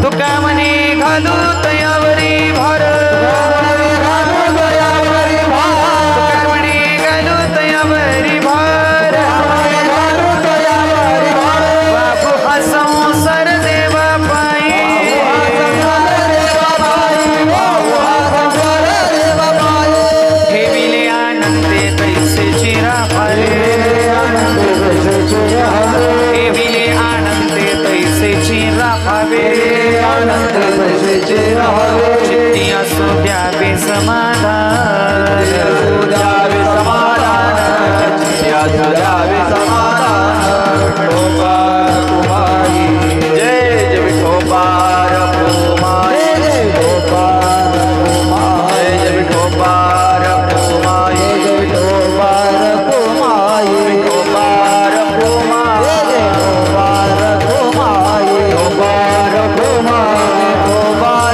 तुका मने घालू तयावरी भार तुका मने घालू तयावरी भार बाबू हा संसार देवा पायी ठेविले आनंदे तैसे चिरा फारे ठेविले आनंदे तैसे चिरा फावे चित्ती असो द्यावे समाधान जय जय विठोबार भूमाई जय जय विठोबार भूमाई विठोबार भूमाई विठोबार भूमाई विठोबार भूमाई विठोबार भूमाई विठोबार भूमाई विठोबार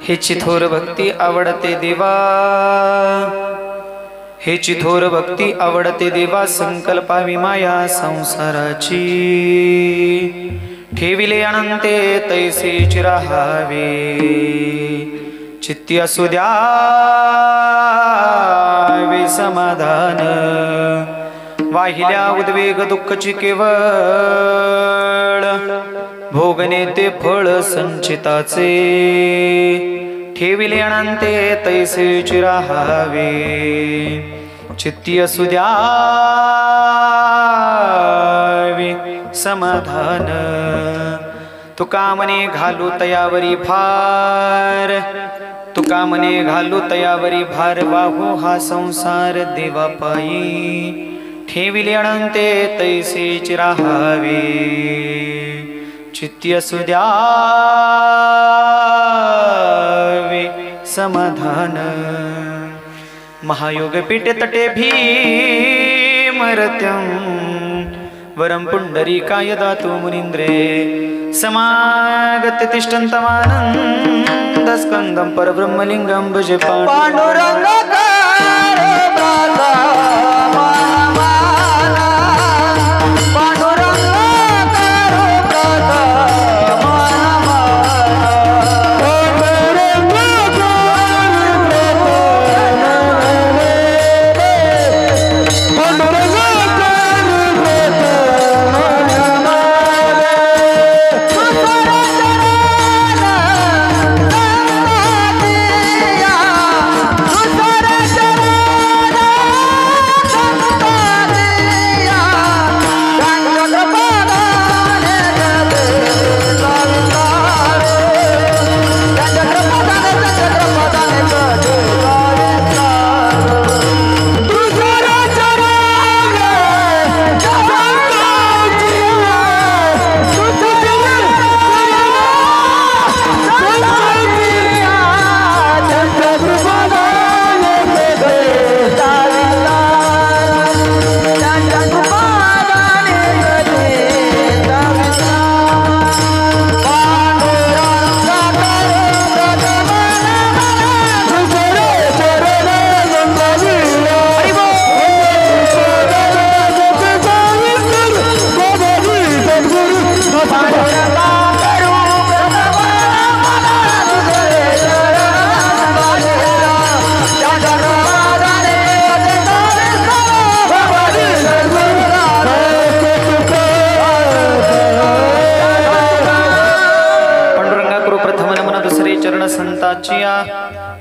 हेची थोर भक्ती आवडते देवा, हेची थोर भक्ती आवडते देवा, संकल्पावी माया संसाराची, ठेविले अनंते तैसेच राहावे, चित्ती असू द्यावे समाधान, वाहिल्या उद्वेग दुःखची केवळ, भोगणे ते फळ संचिताचे, ठेविले अनंते तैसेच राहावे, चित्ती असू द्यावे समाधान, तुका मने घालू तयावरी भार, तुका मने घालू तयावरी भार, वाहू हा संसार देवापायी, ठेविले अनंते तैसेच राहावे, चित्ती असू द्यावे समाधान, महायोग पीठे तटे भीमरत्यं, वरं पुंडरीकाय दातु मुनीन्द्रे, समागत तिष्ठन्तमानन्दस्कन्दं परब्रह्मलिङ्गं भजे पांडुरंगाकार प्राता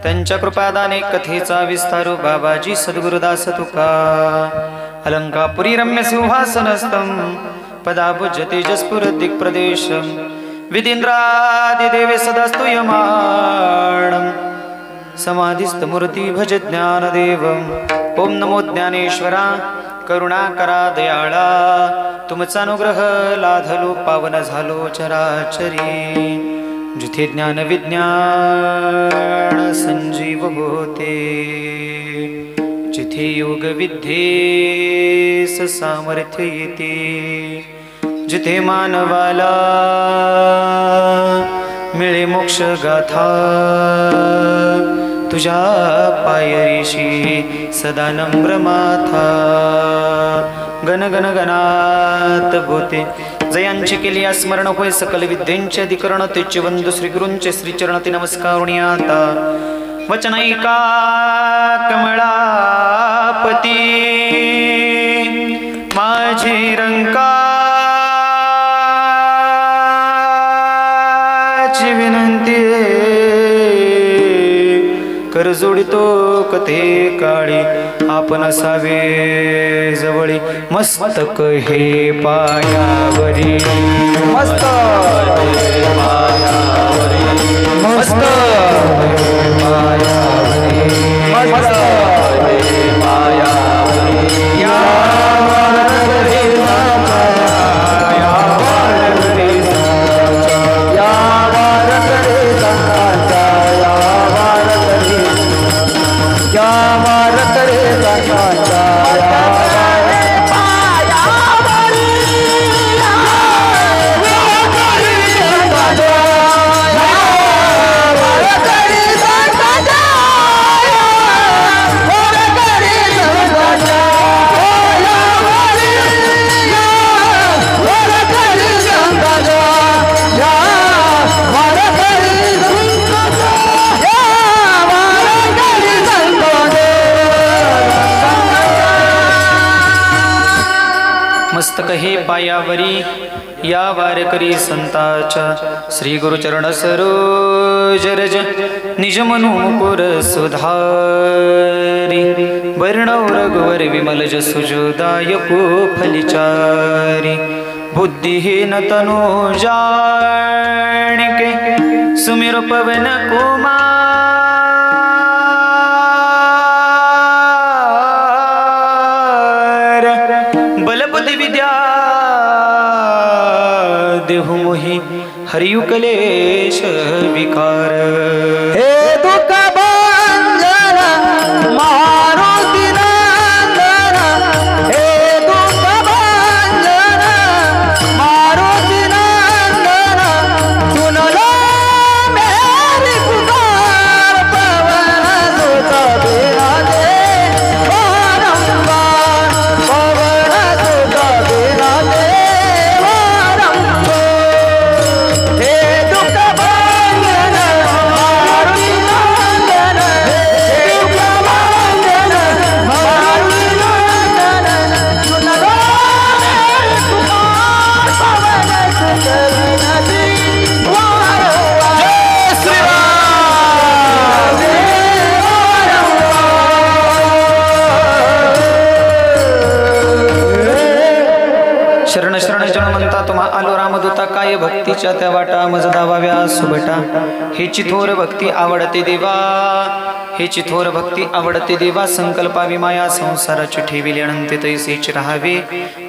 त्यांच्या कृपादाने कथेचा विस्तारू बाबाजी सद्गुरुदास तुका, अलंकापुरी रम्य सिंहासनस्थं, पदाभुज तेजस्पुर दिक्प्रदेशं, विदिन्द्रादिदेवे सदा स्तूयमाणं, समाधिस्थमूर्ति भज ज्ञानदेवं, ओम नमो ज्ञानेश्वरा करुणाकरा दयाळा, तुमचा अनुग्रह लाधलो पावन झालो चराचरी, जिथे ज्ञान विज्ञान संजीव होते, जिथे योग विद्येस सामर्थ्य येते, जिथे मानवाला मिळे मोक्ष गाथा, तुझ्या पायरीशी सदा नम्र माथा, गण गण गणात बोते, जयांची केली स्मरण होय सकल विद्येंचे अधिकरण, तेचे वंदू श्री गुरूंचे श्रीचरणती नमस्कारुणी आता, वचनैका कमळापती माझी रंकाची विनंती, कर जोडितो कथे काळी, आपण असावे जवळी, मस्तक हे पायावरी, मस्तक हे पायावरी, मस्तक हे पायावरी, मस्तक हे पायावरी, या वारकरी नाथा, या वारकरी नाथा, या वारकरी नाथा, या वारकरी, या वारकरी नाथा, या वारकरी मस्तक हे पायावरी या वारकरी संताच्या श्री गुरुचरण सरोज रज निज मनु मुकुर सुधारी वर्णव रघुवर विमल जसु जोदायको फलिचारी बुद्धिहीन तनु जानिके सुमिर पवन कुमार बलबुद्धि विद्या देहु मोहि हरियु कलेश विकार हे दुःख भंजन मारुती नंदन हे दुःख भंजन मारुती नंदन सुन लो मेरी पुकार पवन सुत बिराजे वारंवार पवन सुत बिराजे वारंवार हे दुःख भंजन मारुती नंदन हे दुःख भंजन मारुती नंदन सुन लो मेरी पुकार पवन सुत बिराजे वारंवार जय शरण शरण जन म्हणता तुम्हा आलो रामदूता काय भक्तीच्या त्या वाटा मज दावाव्या सुबटा हे चिथोर भक्ती आवडते देवा हे चिथोर भक्ती आवडते देवा संकल्पावी माया संसाराची ठेविली अनंत तैसेच राहावे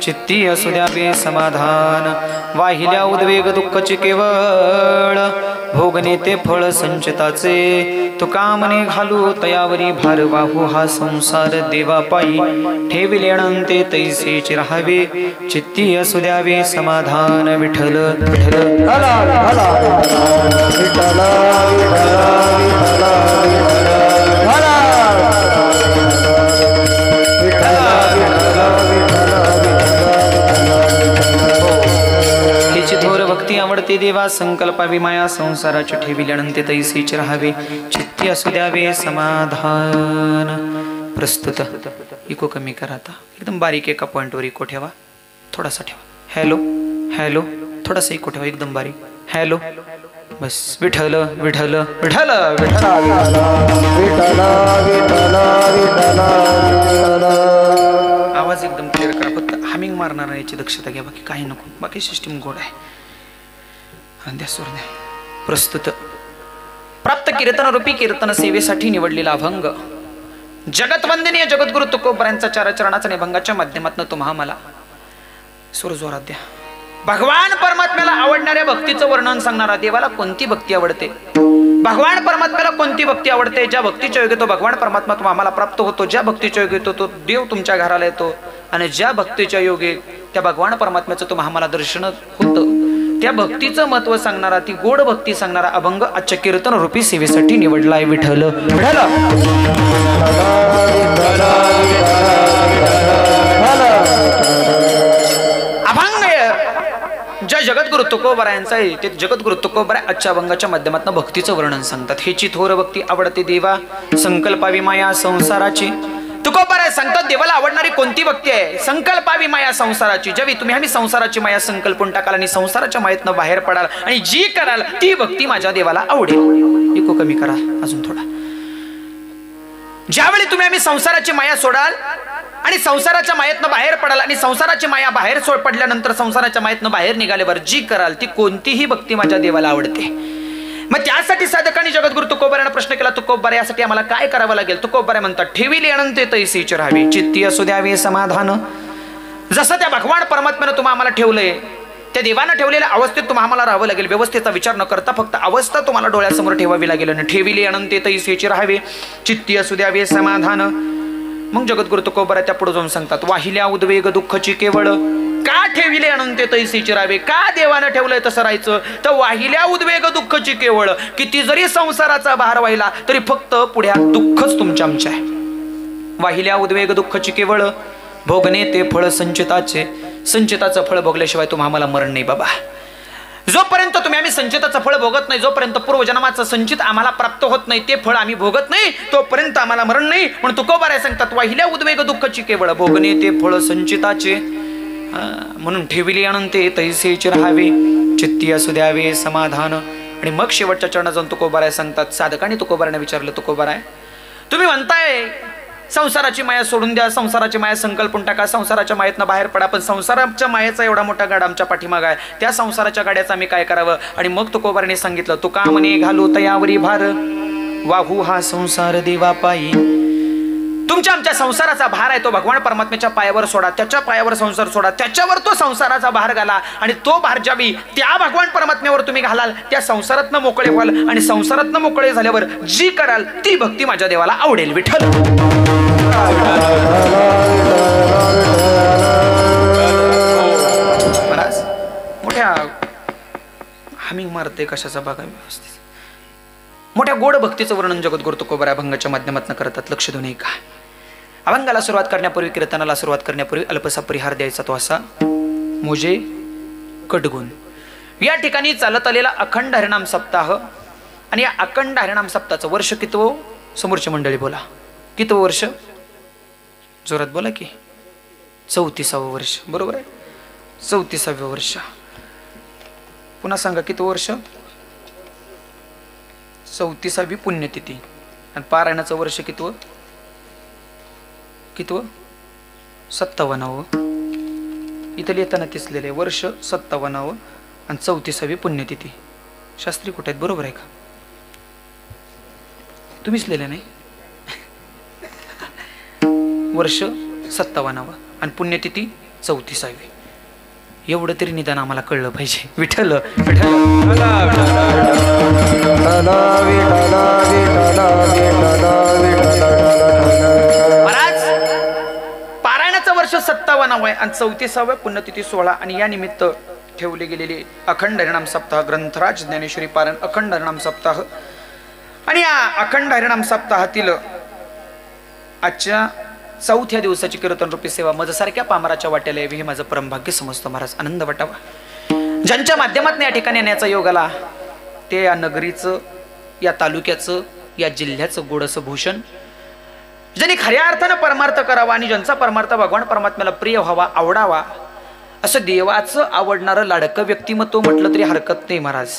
चित्ती असू द्यावे समाधान वाहिल्या उद्वेग दुःखची केवळ भोगणे ते फळ संचिताचे तो कामने घालू तयावरी भार वाहू हा संसार देवा पायी ठेविले अनंते तैसेच राहावे चित्ती असू द्यावे समाधान विठ्ठल विठ्ठल हला हला विठ्ठल विठ्ठल हला हे चिथोर भक्ती आवडते देवा संकल्पावी माया संसाराची ठेविली अनंत तैसेच राहावे चित्ती असू द्यावे समाधान प्रस्तुत इको कमी करा आता एकदम बारीक एका पॉइंटवर इको ठेवा थोडासा ठेवा हॅलो हॅलो थोडासा इको ठेवा एकदम बारीक हॅलो बस विठ्ठल विठ्ठल विठ्ठल विठ्ठल विठ्ठल विठ्ठल विठ्ठल आवाज एकदम क्लिअर करा फक्त हमिंग मारणार याची दक्षता घ्या बाकी काही नको बाकी सिस्टीम गोड आहे द्या सूर द्या प्रस्तुत प्राप्त कीर्तन रूपी कीर्तन सेवेसाठी निवडलेला अभंग जगतवंदनीय जगद्गुरु तुकोबरायांचा चरणाच्या निभंगाच्या माध्यमातून तुम्हा मला सूर जोरात द्या भगवान परमात्म्याला आवडणाऱ्या भक्तीचं वर्णन सांगणारा देवाला कोणती भक्ती आवडते भगवान परमात्म्याला कोणती भक्ती आवडते ज्या भक्तीच्या योगे तो भगवान परमात्मा तुम्हाला प्राप्त होतो ज्या भक्तीच्या योगे तो देव तुमच्या घराला येतो आणि ज्या भक्तीच्या योगे त्या भगवान परमात्म्याचं तुम्हाला दर्शन होतं त्या भक्तीचं महत्व सांगणारा ती गोड भक्ती सांगणारा अभंग आजच्या कीर्तन रूपी सेवेसाठी निवडलाय विठ्ठल विठ्ठल अभंग ज्या जगद्गुरु तुकोबरायांचा आहे ते जगद्गुरु तुकोबरा आजच्या अभंगाच्या माध्यमातून भक्तीचं वर्णन सांगतात हे चिथोर भक्ती आवडते देवा संकल्पावी माया संसाराची तुकोबराय सांगतात देवाला आवडणारी कोणती भक्ती आहे संकल्पावी माया संसाराची ज्यावेळी तुम्ही आम्ही संसाराची माया संकल्पून टाकाल आणि संसाराच्या मायेतनं बाहेर पडाल आणि जी कराल ती भक्ती माझ्या देवाला आवडेल इको कमी करा अजून थोडा ज्यावेळी तुम्ही आम्ही संसाराची माया सोडाल आणि संसाराच्या मायेतनं बाहेर पडाल आणि संसाराची माया बाहेर पडल्यानंतर संसाराच्या मायेतनं बाहेर निघाल्यावर जी कराल ती कोणतीही भक्ती माझ्या देवाला आवडते मग त्यासाठी साधकांनी जगद्गुरु तुकोबरायांना प्रश्न केला तुकोबरा यासाठी आम्हाला काय करावं लागेल तुकोबरा म्हणतात ठेविली अनंत तैसीच राहावी चित्ती असू द्यावे समाधान जसं त्या भगवान परमात्म्यानं तुम्हाला आम्हाला ठेवलंय त्या देवानं ठेवलेल्या अवस्थेत तुम्हाला आम्हाला राहावं लागेल व्यवस्थेचा विचार न करता फक्त अवस्था तुम्हाला डोळ्यासमोर ठेवावी लागेल आणि ठेविली अनंत तैसीच राहावे चित्ती असू द्यावे समाधान मग जगद्गुरु तुकोबरा त्या पुढे जाऊन सांगतात वाहिल्या उद्वेग दुःखची केवळ का ठेविले अनंत तैसीच राहावे का देवानं ठेवलंय तसं राहायचं तर वाहिल्या उद्वेग दुःखची केवळ किती जरी संसाराचा भार वाहिला तरी फक्त पुढ्या दुःखच तुमच्या आमच्या आहे वाहिल्या उद्वेग दुःखची केवळ भोगणे ते फळ संचिताचं फळ भोगल्याशिवाय तुम्हाला आम्हाला मरण नाही बाबा जोपर्यंत तुम्ही आम्ही संचिताचं फळ भोगत नाही जोपर्यंत पूर्वजन्माचं संचित आम्हाला प्राप्त होत नाही ते फळ आम्ही भोगत नाही तोपर्यंत आम्हाला मरण नाही म्हणून तुकोबराय सांगतात वाहिल्या उद्वेग दुःखची केवळ भोगणे ते फळ संचिताचे म्हणून ठेविली आणून ते तैसेचे राहावे, चित्ती असू द्यावे समाधान. आणि मग शेवटच्या चरणात जाऊन तुकोबाराय सांगतात. साधकाने तुकोबाराने विचारलं, तुकोबाराय तुम्ही म्हणताय संसाराची माया सोडून द्या, संसाराची माया संकल्पून टाका, संसाराच्या मायेतनं बाहेर पडा, पण संसाराच्या मायेचा एवढा मोठा गाडा आमच्या पाठीमाग आहे, त्या संसाराच्या गाड्याचं आम्ही काय करावं? आणि मग तुकोबाराने सांगितलं, तुका म्हणे घालू तयावरी भार, वाहू हा संसार देवा पायी. तुमच्या आमच्या संसाराचा भार आहे तो भगवान परमात्म्याच्या पायावर सोडा, त्याच्या पायावर संसार सोडा, त्याच्यावर तो संसाराचा भार घाला. आणि तो भार ज्यावेळी त्या भगवान परमात्म्यावर तुम्ही घालाल त्या संसारातनं मोकळे व्हाल. आणि संसारातनं मोकळे झाल्यावर जी कराल ती भक्ती माझ्या देवाला आवडेल. विठ्ठल महाराज मोठ्या हमिंग मारते कशाचा बघा व्यवस्थित. मोठ्या गोड भक्तीचं वर्णन जगद्गुरु तुकोबाराय अभंगाच्या माध्यमातून करतात. लक्ष देऊन ऐका. अभंगाला सुरुवात करण्यापूर्वी, कीर्तनाला सुरुवात करण्यापूर्वी अल्पसा परिहार द्यायचा तो असा, मोजे कटगुण. या ठिकाणी चालत आलेला अखंड हरिनाम सप्ताह. आणि या अखंड हरिनाम सप्ताहाचं वर्ष कितवं? समोरची मंडळी बोला, कितवं वर्ष? जोरात बोला की. 34वं वर्ष. बरोबर आहे, 34वं वर्ष. पुन्हा सांगा कितवं वर्ष? 34वी पुण्यतिथी. आणि पारायणाचं वर्ष कितवं? कितवं? 57वं. इथं लिहिताना तिसलेले वर्ष 57वं आणि 34वी पुण्यतिथी. शास्त्री कुठे आहेत? बरोबर आहे का? तुम्हीच लिहिले नाही? वर्ष 57वं आणि पुण्यतिथी 34वी. एवढं तरी निदान आम्हाला कळलं पाहिजे. विठ्ठल विठ्ठल. महाराज पारायणाचं वर्ष 57वं आहे आणि 34वी पुण्यतिथी 16. आणि या निमित्त ठेवले गेलेले अखंड हरिनाम सप्ताह, ग्रंथराज ज्ञानेश्वरी पारायण अखंड हरिनाम सप्ताह. आणि या अखंड हरिनाम सप्ताहातील आजच्या 4थ्या दिवसाची कीर्तन रूपी सेवा माझ्यासारख्या पामराच्या वाट्याला यावी हे माझं परमभाग्य समजतो. महाराज आनंद वाटावा. ज्यांच्या माध्यमातून या ठिकाणी येण्याचा योग आला ते या नगरीचं, या तालुक्याचं, या जिल्ह्याचं गोडसं भूषण, ज्यांनी खऱ्या अर्थानं परमार्थ करावा आणि ज्यांचा परमार्थ भगवान परमात्म्याला प्रिय व्हावा, आवडावा, असं देवाचं आवडणारं लाडकं व्यक्तिमत्व म्हटलं तरी हरकत नाही महाराज.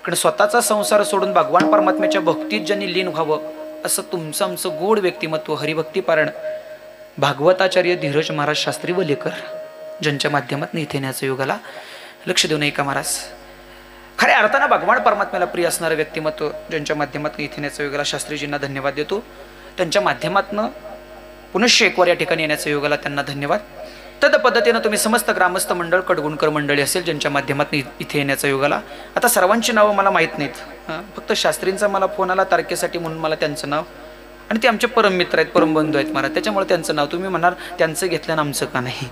कारण स्वतःचा संसार सोडून भगवान परमात्म्याच्या भक्तीत ज्यांनी लीन व्हावं असं तुमचं आमचं गोड व्यक्तिमत्व हरिभक्ती पारण भागवताचार्य धीरज महाराज शास्त्री व लेकर, ज्यांच्या माध्यमातून इथे येण्याचं योगाला. लक्ष देऊ नये का महाराज? खऱ्या अर्थानं भगवान परमात्म्याला प्रिय असणारं व्यक्तिमत्व ज्यांच्या माध्यमातून इथे येण्याचं योगाला शास्त्रीजींना धन्यवाद देतो. त्यांच्या माध्यमातून पुनश्च एकवार या ठिकाणी येण्याचं योगाला त्यांना धन्यवाद. तद पद्धतीनं तुम्ही समस्त ग्रामस्थ मंडळ, कडगुणकर मंडळी असेल ज्यांच्या माध्यमातून इथे येण्याचं योगाला. आता सर्वांची नावं मला माहीत नाहीत, फक्त शास्त्रींचा मला फोन आला तारखेसाठी म्हणून मला त्यांचं नाव, आणि ते आमचे परममित्र आहेत, परमबंधू आहेत महाराज, त्याच्यामुळे त्यांचं नाव तुम्ही म्हणणार त्यांचं घेतलं ना आमचं का नाही.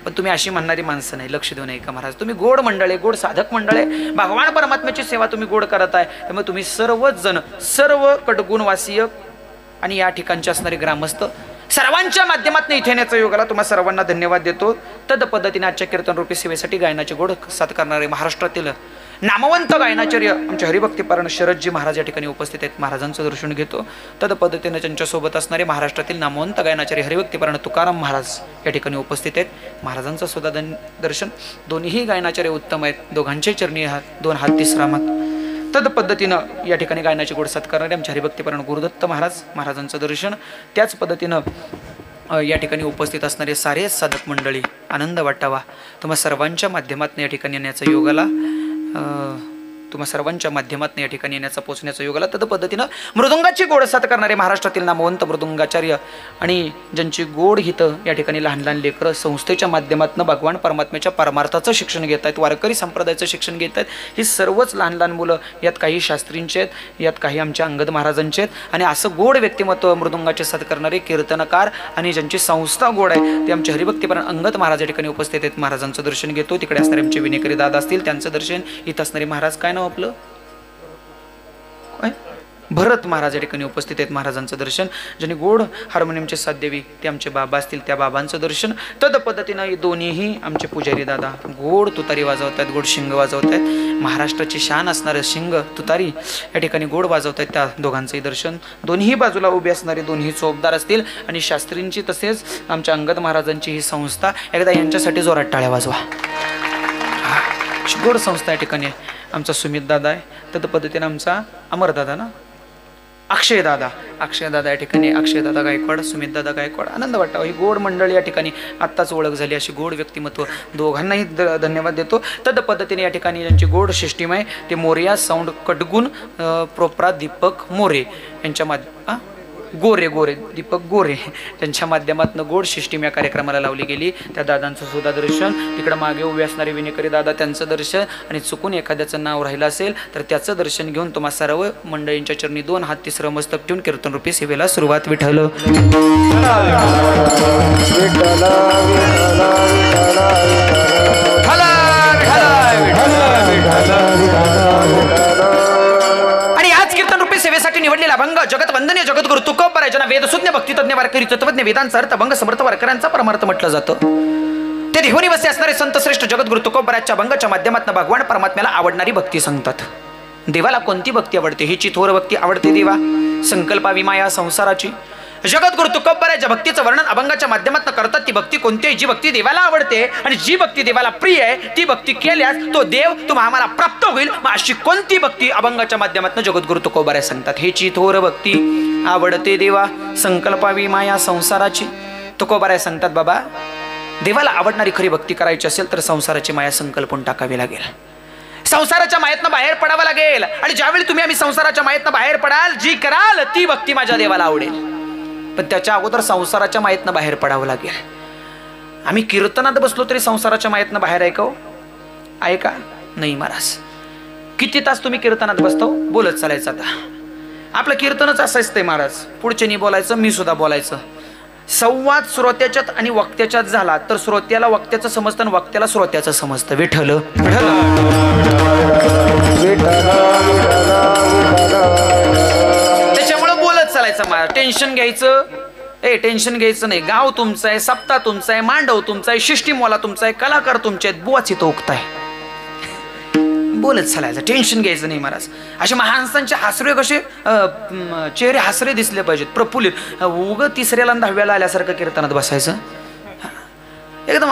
पण तुम्ही अशी म्हणणारी माणसं नाही. लक्ष देऊ नये का महाराज? तुम्ही गोड मंडळ आहे, गोड साधक मंडळ आहे, भगवान परमात्म्याची सेवा तुम्ही गोड करत आहे. त्यामुळे तुम्ही सर्वच जण, सर्व कडगुणवासीय आणि या ठिकाणचे असणारे ग्रामस्थ सर्वांच्या माध्यमातून इथे येण्याचा योगाला तुम्हा सर्वांना धन्यवाद देतो. तद पद्धतीने आजच्या कीर्तन रूपी सेवेसाठी गायनाचे गोड साथ करणारे महाराष्ट्रातील नामवंत गायनाचार्य आमचे हरिभक्तीपारण शरदजी महाराज या ठिकाणी उपस्थित आहेत. महाराजांचं दर्शन घेतो. तद पद्धतीने त्यांच्यासोबत असणारे महाराष्ट्रातील नामवंत गायनाचार्य हरिभक्तीपारण तुकाराम महाराज या ठिकाणी उपस्थित आहेत. महाराजांचं सुद्धा दर्शन. दोन्हीही गायनाचार्य उत्तम आहेत. दोघांचे चरणी दोन हात तिसरा मात. तद पद्धतीनं या ठिकाणी गायनाची गोड साथ करणारे आमचे हरिभक्तीपारण गुरुदत्त महाराज, महाराजांचं दर्शन. त्याच पद्धतीनं या ठिकाणी उपस्थित असणारे सारे साधक मंडळी, आनंद वाटावा. तुम्हा सर्वांच्या माध्यमातून या ठिकाणी येण्याचा योगाला, तुम्हा सर्वांच्या माध्यमातून या ठिकाणी येण्याचा पोचण्याचा योगाला. तद पद्धतीनं मृदुंगाची गोड साथ करणारे महाराष्ट्रातील नामवंत मृदुंगाचार्य आणि ज्यांची गोड हितं या ठिकाणी लहान लहान लेकरं संस्थेच्या माध्यमातून भगवान परमात्म्याच्या परमार्थाचं शिक्षण घेत आहेत, वारकरी संप्रदायाचं शिक्षण घेत आहेत. ही सर्वच लहान लहान मुलं, यात काही शास्त्रींचे आहेत, यात काही आमच्या अंगद महाराजांचे आहेत. आणि असं गोड व्यक्तिमत्व मृदुंगाचे साथ करणारे कीर्तनकार आणि ज्यांची संस्था गोड आहे ते आमचे हरिभक्तीपरायण अंगद महाराज या ठिकाणी उपस्थित आहेत. महाराजांचं दर्शन घेतो. तिकडे असणारे आमचे विनेकरी दादा असतील त्यांचं दर्शन. इथं असणारे महाराज, काय नाव आपलं? भरत महाराज या ठिकाणी उपस्थित आहेत, महाराजांचं दर्शन. ज्यांनी गोड हार्मोनियमचे साथ द्यावी ते आमचे बाबा असतील, त्या बाबांचं दर्शन. तद पद्धतीनं दोन्हीही आमचे पुजारी दादा गोड तुतारी वाजवत आहेत, गोड शिंग वाजवत आहेत. महाराष्ट्राची शान असणारं शिंग तुतारी या ठिकाणी गोड वाजवत आहेत, त्या दोघांचंही दर्शन. दोन्ही बाजूला उभे असणारे दोन्ही चोपदार असतील आणि शास्त्रींची तसेच आमच्या अंगद महाराजांची ही संस्था. एकदा यांच्यासाठी जोरात टाळ्या वाजवा. गोड संस्था या ठिकाणी आमचा सुमित दादा आहे. तद पद्धतीने आमचा अमरदादा ना अक्षयदादा या ठिकाणी अक्षयदादा गायकवाड, सुमितदादा गायकवाड. आनंद वाटावा. ही गोड मंडळी या ठिकाणी आत्ताच ओळख झाली, अशी गोड व्यक्तिमत्व. दोघांनाही धन्यवाद देतो. तद पद्धतीने या ठिकाणी ज्यांची गोड सिस्टीम आहे ते मोरिया साऊंड कटगुण प्रोप्रा दीपक मोरे यांच्या गोरे दीपक गोरे त्यांच्या माध्यमातून गोड सिस्टीम या कार्यक्रमाला लावली गेली. त्या दादांचं सुद्धा दर्शन. तिकडं मागे उभे असणारे विनेकरी दादा त्यांचं दर्शन. आणि चुकून एखाद्याचं नाव राहिलं असेल तर त्याचं दर्शन घेऊन तुम्हा सर्व मंडळींच्या चरणी 2 हात 3 मस्तक ठेवून कीर्तनरूपी सेवेला सुरुवात. विठ्ठल आणि आज कीर्तनरूपी सेवेसाठी निवडलेला अभंग जगत वंदनीय जगद्गुरु तुकोबराय ज्यांना वेदसूज्ञ भक्तितज्ञ वारकरी तत्वज्ञ वेदांचा अर्थ अभंग समर्थ वारकऱ्यांचा परमार्थ म्हटलं जातं. ते देहोनिवासी असणारे संत श्रेष्ठ जगद्गुरु तुकोबरायच्या अभंगाच्या माध्यमातून भगवान परमात्म्याला आवडणारी भक्ती सांगतात. देवाला कोणती भक्ती आवडते? हिची थोर भक्ती आवडते देवा, संकल्पावी माया संसाराची. जगद्गुरु तुकोबरायच्या भक्तीचं वर्णन अभंगाच्या माध्यमातून करतात. ती भक्ती कोणती आहे? जी भक्ती देवाला आवडते आणि जी भक्ती देवाला प्रिय आहे ती भक्ती केल्यास तो देव तुम्हा आम्हाला प्राप्त होईल. मग अशी कोणती भक्ती अभंगाच्या माध्यमातून जगद्गुरु तुकोबराय सांगतात. हेची थोर भक्ती आवडते देवा, संकल्पावी माया संसाराची. तुकोबराय सांगतात बाबा, देवाला आवडणारी खरी भक्ती करायची असेल तर संसाराची माया संकल्पून टाकावी लागेल. संसाराच्या मायेतनं बाहेर पडावं लागेल. आणि ज्यावेळी तुम्ही आम्ही संसाराच्या मायेतनं बाहेर पडाल, जी कराल ती भक्ती माझ्या देवाला आवडेल. पण त्याच्या अगोदर संसाराच्या मायेतनं बाहेर पडावं लागेल. आम्ही कीर्तनात बसलो तरी संसाराच्या मायेतनं बाहेर आहे का? नाही महाराज. किती तास तुम्ही कीर्तनात बसतो? बोलत चालायचं. आता आपलं कीर्तनच असायचं ते महाराज. पुढच्यानी बोलायचं, मी सुद्धा बोलायचं. संवाद श्रोत्याच्यात आणि वक्त्याच्यात झाला तर श्रोत्याला वक्त्याचं समजतं आणि वक्त्याला श्रोत्याचं समजतं. विठ्ठल त्याच्यामुळे बोलत चालायचं महाराज. टेन्शन घ्यायचं नाही. गाव तुमचं आहे, सप्ताह तुमचा आहे, मांडव तुमचा आहे, शिष्टीमवाला तुमचा आहे, कलाकार तुमचे आहेत, बुवाची तो उगताय. बोलत चालायचं, टेन्शन घ्यायचं नाही महाराज. असे माणसांचे हसरे कसे चेहरे हसरे दिसले पाहिजेत, प्रफुल्लित. उग 3ऱ्याला 10व्याला आल्यासारखं कीर्तनात बसायचं. एकदम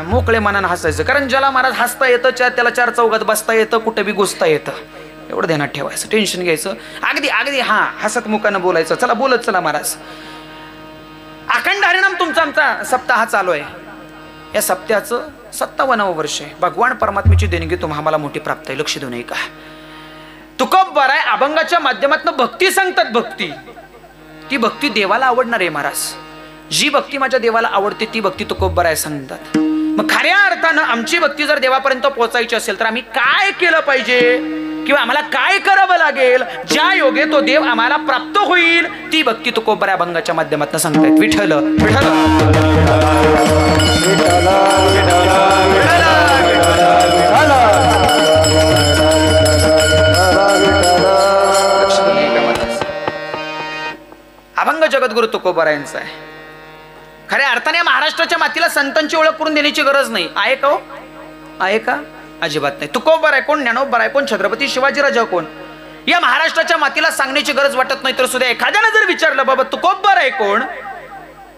मोकळे मनानं हसायचं. कारण ज्याला महाराज हसता येतं त्याला 4 चौघात बसता येतं, कुठे बी घुसता येतं. एवढं ध्यानात ठेवायचं. टेन्शन घ्यायचं अगदी हसत मुखानं बोलायचं. चला बोलत चला महाराज. अखंड हरिनाम तुमचा आमचा सप्ताह चालू आहे. या सप्त्याचं 57वं वर्ष आहे. भगवान परमात्म्याची देणगी तुम्हाला आम्हाला मोठी प्राप्त आहे. लक्ष देऊ नये का? तुकोबराय अभंगाच्या माध्यमातून भक्ती सांगतात. भक्ती ती भक्ती देवाला आवडणार आहे महाराज. जी भक्ती माझ्या देवाला आवडते ती भक्ती तुकोबराय सांगतात. मग खऱ्या अर्थानं आमची भक्ती जर देवापर्यंत पोहोचायची असेल तर आम्ही काय केलं पाहिजे किंवा आम्हाला काय करावं लागेल, ज्या योगे तो देव आम्हाला प्राप्त होईल, ती भक्ती तुकोबराय अभंगाच्या माध्यमातून सांगतायत. विठ्ठल अभंग जगद्गुरु तुकोबरायांचा आहे. खऱ्या अर्थाने महाराष्ट्राच्या मातीला संतांची ओळख करून देण्याची गरज नाही आहे का? अजिबात नाही. तुकोबराय कोण, ज्ञानोबराय कोण, छत्रपती शिवाजीराजा कोण, या महाराष्ट्राच्या मातीला सांगण्याची गरज वाटत नाही. तर सुद्धा एखाद्यानं जर विचारलं बाबा तुकोबराय कोण,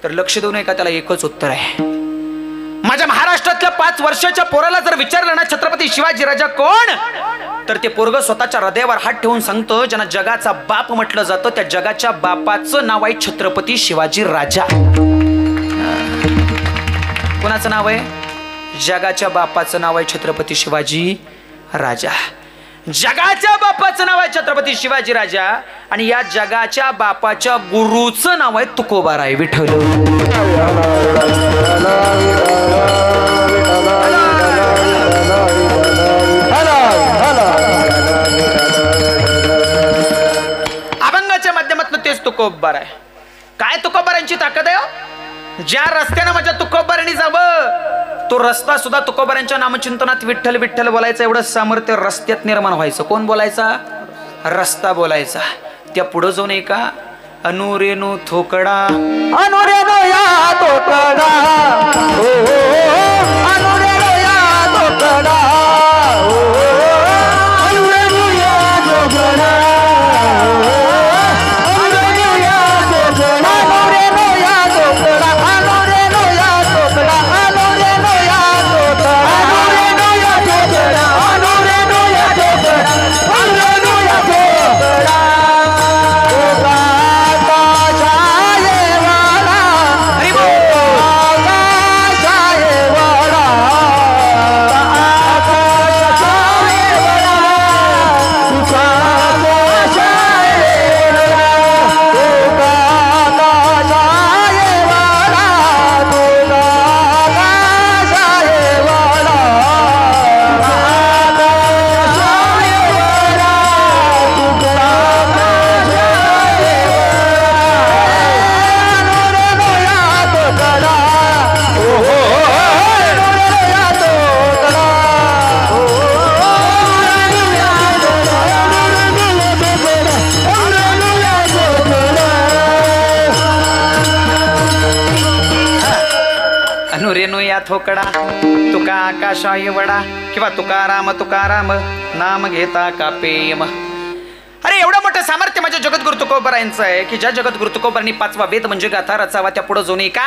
तर लक्ष देऊ नये का? त्याला एकच उत्तर आहे. माझ्या महाराष्ट्रातल्या 5 वर्षाच्या पोराला जर विचारलं ना छत्रपती शिवाजीराजा कोण, तर ते पोरग स्वतःच्या हृदयावर हात ठेवून सांगतं, ज्यांना जगाचा बाप म्हटलं जातं त्या जगाच्या बापाचं नाव आहे छत्रपती शिवाजीराजा. कोणाचं नाव आहे? जगाच्या बापाचं नाव आहे छत्रपती शिवाजी राजा. जगाच्या बापाचं नाव आहे छत्रपती शिवाजी राजा आणि या जगाच्या बापाच्या गुरुचं नाव आहे तुकोबराय. विठ्ठल अभंगाच्या माध्यमातून तेच तुकोबराय. काय तुकोबरायांची ताकद आहे? ज्या रस्त्यानं माझ्या तुकोबरायांनी जावं तो रस्ता सुद्धा तुकोबरायांच्या नामचिंतनात विठ्ठल विठ्ठल बोलायचं. एवढं सामर्थ्य रस्त्यात निर्माण व्हायचं. कोण बोलायचा? रस्ता बोलायचा. त्या पुढं जाऊन एका अनुरेनु थोकडा अनुरेनो या तोकडा हो अनुरेनो या तोकडा हो अनुरेनो या तोकडा अनुरेनो या तोकडा अनुरेनो या तोकडा अनुरेनो या तोकडा अनुरेनो या तोकडा अनुरेनो या तोकडा अनुरेनो या तोकडा अनुरेनो या तोकडा रेणू या थोकडा तुका आकाशा वडा किंवा तुकाराम तुकाराम नाम घेता का पेयम. अरे एवढं मोठं सामर्थ्य माझ्या जगद्गुरु तुकोबरायांचं आहे की ज्या जगद्गुरु तुकोबरांनी 5वा वेद म्हणजे गाथा रचावा त्या पुढे जाऊन का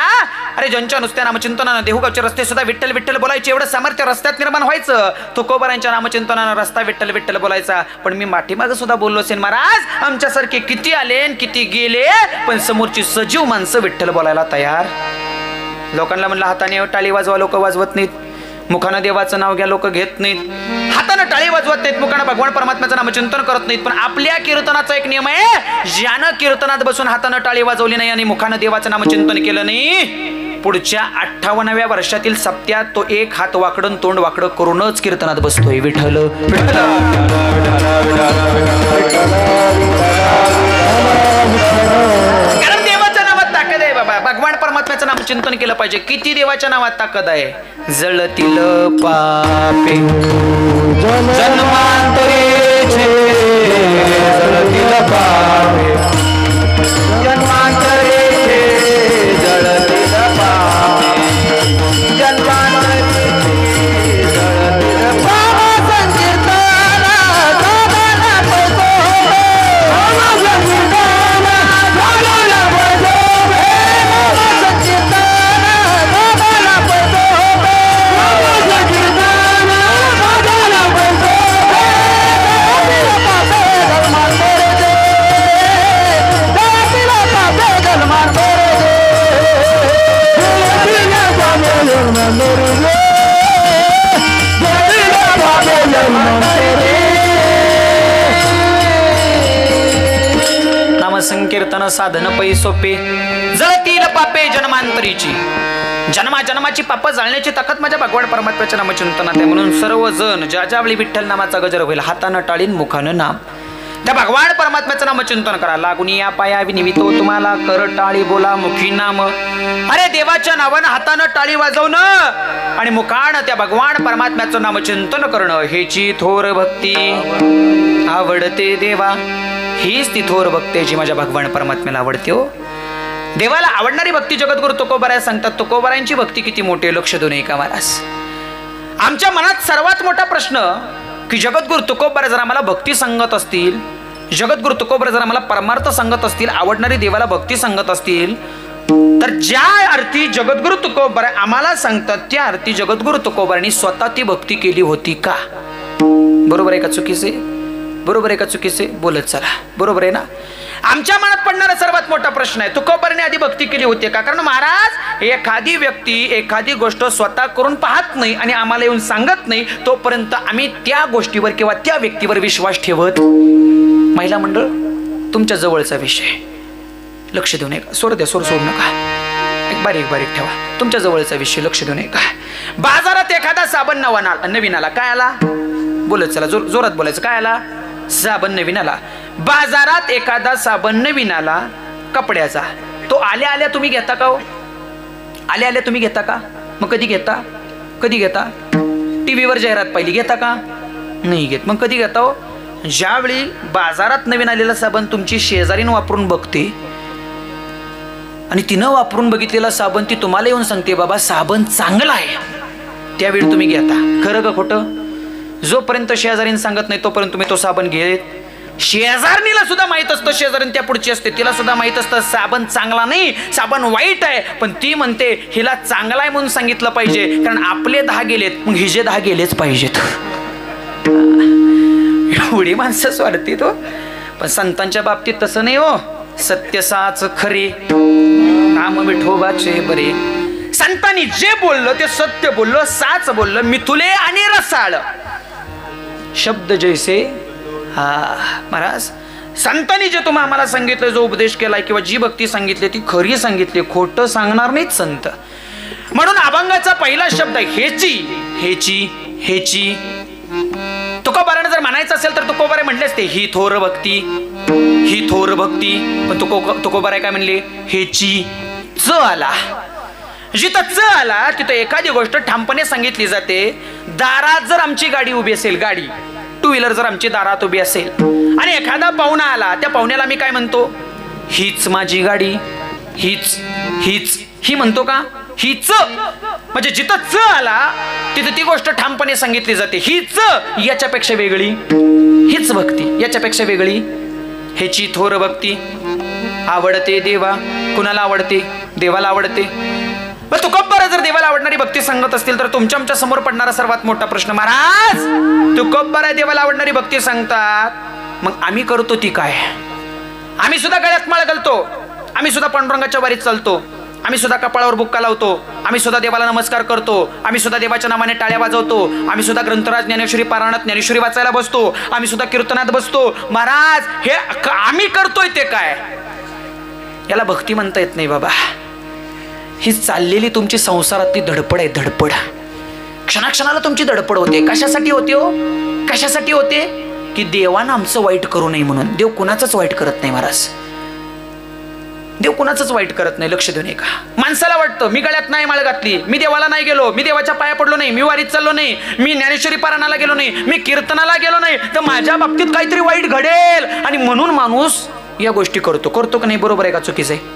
अरे ज्यांच्या नुसत्या नामचिंतनानं देहुगावचे रस्ते सुद्धा विठ्ठल विठ्ठल बोलायचे एवढं सामर्थ्य रस्त्यात निर्माण व्हायचं. तुकोबरायांच्या नामचिंतनानं रस्ता विठ्ठल विठ्ठल बोलायचा. पण मी माठीमागं सुद्धा बोललो असेल महाराज आमच्यासारखे किती आले किती गेले पण समोरची सजीव माणसं विठ्ठल बोलायला तयार. लोकांना म्हणलं हाताने टाळी वाजवा लोक वाजवत नाहीत. मुखानं देवाचं नाव घ्या लोक घेत नाहीत. हातानं टाळी वाजवत नाहीत. मुखानं भगवान परमात्म्याचं नामचिंतन करत नाहीत. पण आपल्या कीर्तनाचा एक नियम आहे ज्यानं कीर्तनात बसून हातानं टाळी वाजवली नाही आणि मुखानं देवाचं नामचिंतन केलं नाही पुढच्या 58व्या वर्षातील सप्त्यात तो एक हात वाकडून तोंड वाकडं करूनच कीर्तनात बसतोय. विठ्ठल कारण देवाच्या नावात ताकद आहे बाबा. भगवान परमात्म्याचं नामचिंतन केलं पाहिजे. किती देवाच्या नावात ताकद आहे. जळतील पापे जन्मांतरेचे जळतील पापे जन्मांतरेचे जळतील पापे जन्मांतरेचे जळतील पापे संकीर्तन गावाला पळतो संकीर्तन गावाला पळतो संकीर्तन गावाला पळतो नामसंकीर्तन साधन पै सोपे जळतील पापे जन्मांतरीची. जन्माची पाप जाळण्याची ताकद माझ्या भगवान परमात्म्याच्या नामचिंतनात आहे. म्हणून सर्वजण ज्या ज्यावेळी विठ्ठल नामाचा गजर होईल हातानं टाळीन मुखानं नाम त्या भगवान परमात्म्याचं नामचिंतन करा. लागून या पाया विनिवितो तुम्हाला कर टाळी बोला मुखी नाम. अरे देवाच्या नावानं हातानं टाळी वाजवणं आणि मुखानं त्या भगवान परमात्म्याचं नामचिंतन करणं हेची थोर भक्ती आवडते देवा. हीच ती थोर भक्ती जी माझ्या भगवान परमात्म्याला आवडते. हो देवाला आवडणारी भक्ती जगद्गुरु तुकोबराय सांगतात. तुकोबरायांची भक्ती किती मोठी लक्ष देऊ नये का महाराज. आमच्या मनात सर्वात मोठा प्रश्न की जगद्गुरु तुकोबराय जर आम्हाला भक्ती सांगत असतील जगद्गुरु तुकोबराय जर आम्हाला परमार्थ सांगत असतील आवडणारी देवाला भक्ती सांगत असतील तर ज्या अर्थी जगद्गुरु तुकोबराय आम्हाला सांगतात त्या अर्थी जगद्गुरु तुकोबरायांनी स्वतः ती भक्ती केली होती का. बरोबर आहे का चुकीचे. बरोबर आहे का चुकीचे बोलत चला. बरोबर आहे ना. आमच्या मनात पडणारा सर्वात मोठा प्रश्न आहे तुकोबरायांनी आधी भक्ती केली होती का. कारण महाराज एखादी व्यक्ती एखादी गोष्ट स्वतः करून पाहत नाही आणि आम्हाला येऊन सांगत नाही तोपर्यंत आम्ही त्या गोष्टीवर किंवा त्या व्यक्तीवर विश्वास ठेवत. महिला मंडळ तुमच्या जवळचा विषय लक्ष देऊ नये का. सोड द्या सोड नका. एक बारीक ठेवा. तुमच्या जवळचा विषय लक्ष देऊ नये का. बाजारात एखादा साबण नवीन आला. काय आला बोलत चला जोरात बोलायचं. काय आला साबण नवीन आला. बाजारात एखादा साबण नवीन आला कपड्याचा. तो आल्या आल्या तुम्ही घेता का हो. आल्या आल्या तुम्ही घेता का. मग कधी घेता टीव्हीवर जाहिरात पाहिली घेता का नाही घेत. मग कधी घेता हो ज्यावेळी बाजारात नवीन आलेला साबण तुमची शेजारीन वापरून बघते आणि तिनं वापरून बघितलेला साबण ती तुम्हाला येऊन सांगते बाबा साबण चांगला आहे, त्यावेळी तुम्ही घेता. खरं का खोटं? जोपर्यंत शेजारीन सांगत नाही तोपर्यंत तुम्ही तो साबण घेत. शेजारणीला सुद्धा माहित असतं, शेजारीन त्या पुढची असते, तिला सुद्धा माहित असतं साबण चांगला नाही, साबण वाईट आहे, पण ती म्हणते हिला चांगला आहे म्हणून सांगितलं पाहिजे, कारण आपले 10 गेलेत मग हिजे 10 गेलेच पाहिजेत. एवढी माणसं स्वार्थी तो. पण संतांच्या बाबतीत तसं नाही हो. सत्य साच खरे नाम विठोबाचे बरे. संतांनी जे बोललं ते सत्य बोललं, साच बोललं, मिथुले आणि रसाळ शब्द जैसे. महाराज संतांनी जे तुम्हाला आम्हाला सांगितलं, जो उपदेश केलाय किंवा जी भक्ती सांगितली ती खरी सांगितली, खोटं सांगणार नाहीत संत. म्हणून अभंगाचा पहिला शब्द हेची हेची हेची. तुकोबाराने जर म्हणायचं असेल तर तुकोबारे म्हटलेच ते ही थोर भक्ती, ही थोर भक्ती. पण तुकोबारे काय म्हणले? हेची च आला. जिथं च आला तिथं एखादी गोष्ट ठामपणे सांगितली जाते. दारात जर आमची गाडी उभी असेल, गाडी 2 व्हीलर जर आमची दारात उभी असेल आणि एखादा पाहुणा आला, त्या पाहुण्याला मी काय म्हणतो? हीच माझी गाडी, हीच हीच ही म्हणतो का? हीच. म्हणजे जिथं च आला तिथं ती गोष्ट ठामपणे सांगितली जाते. हीच याच्यापेक्षा वेगळी, हीच भक्ती याच्यापेक्षा वेगळी. ह्याची थोर भक्ती. आवडते देवा. कुणाला आवडते? देवाला आवडते. पण तुकोबारा जर देवाला आवडणारी भक्ती सांगत असतील तर तुमच्या आमच्या समोर पडणारा सर्वात मोठा प्रश्न, महाराज तुकोबारा देवाला आवडणारी भक्ती सांगतात, मग आम्ही करतो ती काय? आम्ही सुद्धा गळ्यात माळ घालतो, आम्ही सुद्धा पांडुरंगाच्या वारीत चालतो, आम्ही सुद्धा कपाळावर बुक्का लावतो, आम्ही सुद्धा देवाला नमस्कार करतो, आम्ही सुद्धा देवाच्या नावाने टाळ्या वाजवतो, आम्ही सुद्धा ग्रंथराज ज्ञानेश्वरी पारायणात ज्ञानेश्वरी वाचायला बसतो, आम्ही सुद्धा कीर्तनात बसतो. महाराज हे आम्ही करतोय ते काय? याला भक्ती म्हणता येत नाही बाबा. ही चाललेली तुमची संसारातली धडपड आहे, धडपड. क्षणाक्षणाला तुमची धडपड होते. कशासाठी होते हो? कशासाठी होते? की देवानं आमचं वाईट करू नये म्हणून. देव कुणाचंच वाईट करत नाही महाराज, देव कुणाचंच वाईट करत नाही. लक्ष देऊन का माणसाला वाटतं मी गळ्यात नाही माळ घातली, मी देवाला नाही गेलो, मी देवाच्या पाया पडलो नाही, मी वारीत चाललो नाही, मी ज्ञानेश्वरी पारायणाला गेलो नाही, मी कीर्तनाला गेलो नाही, तर माझ्या बाबतीत काहीतरी वाईट घडेल आणि म्हणून माणूस या गोष्टी करतो. करतो का नाही? बरोबर आहे का चुकीचं आहे?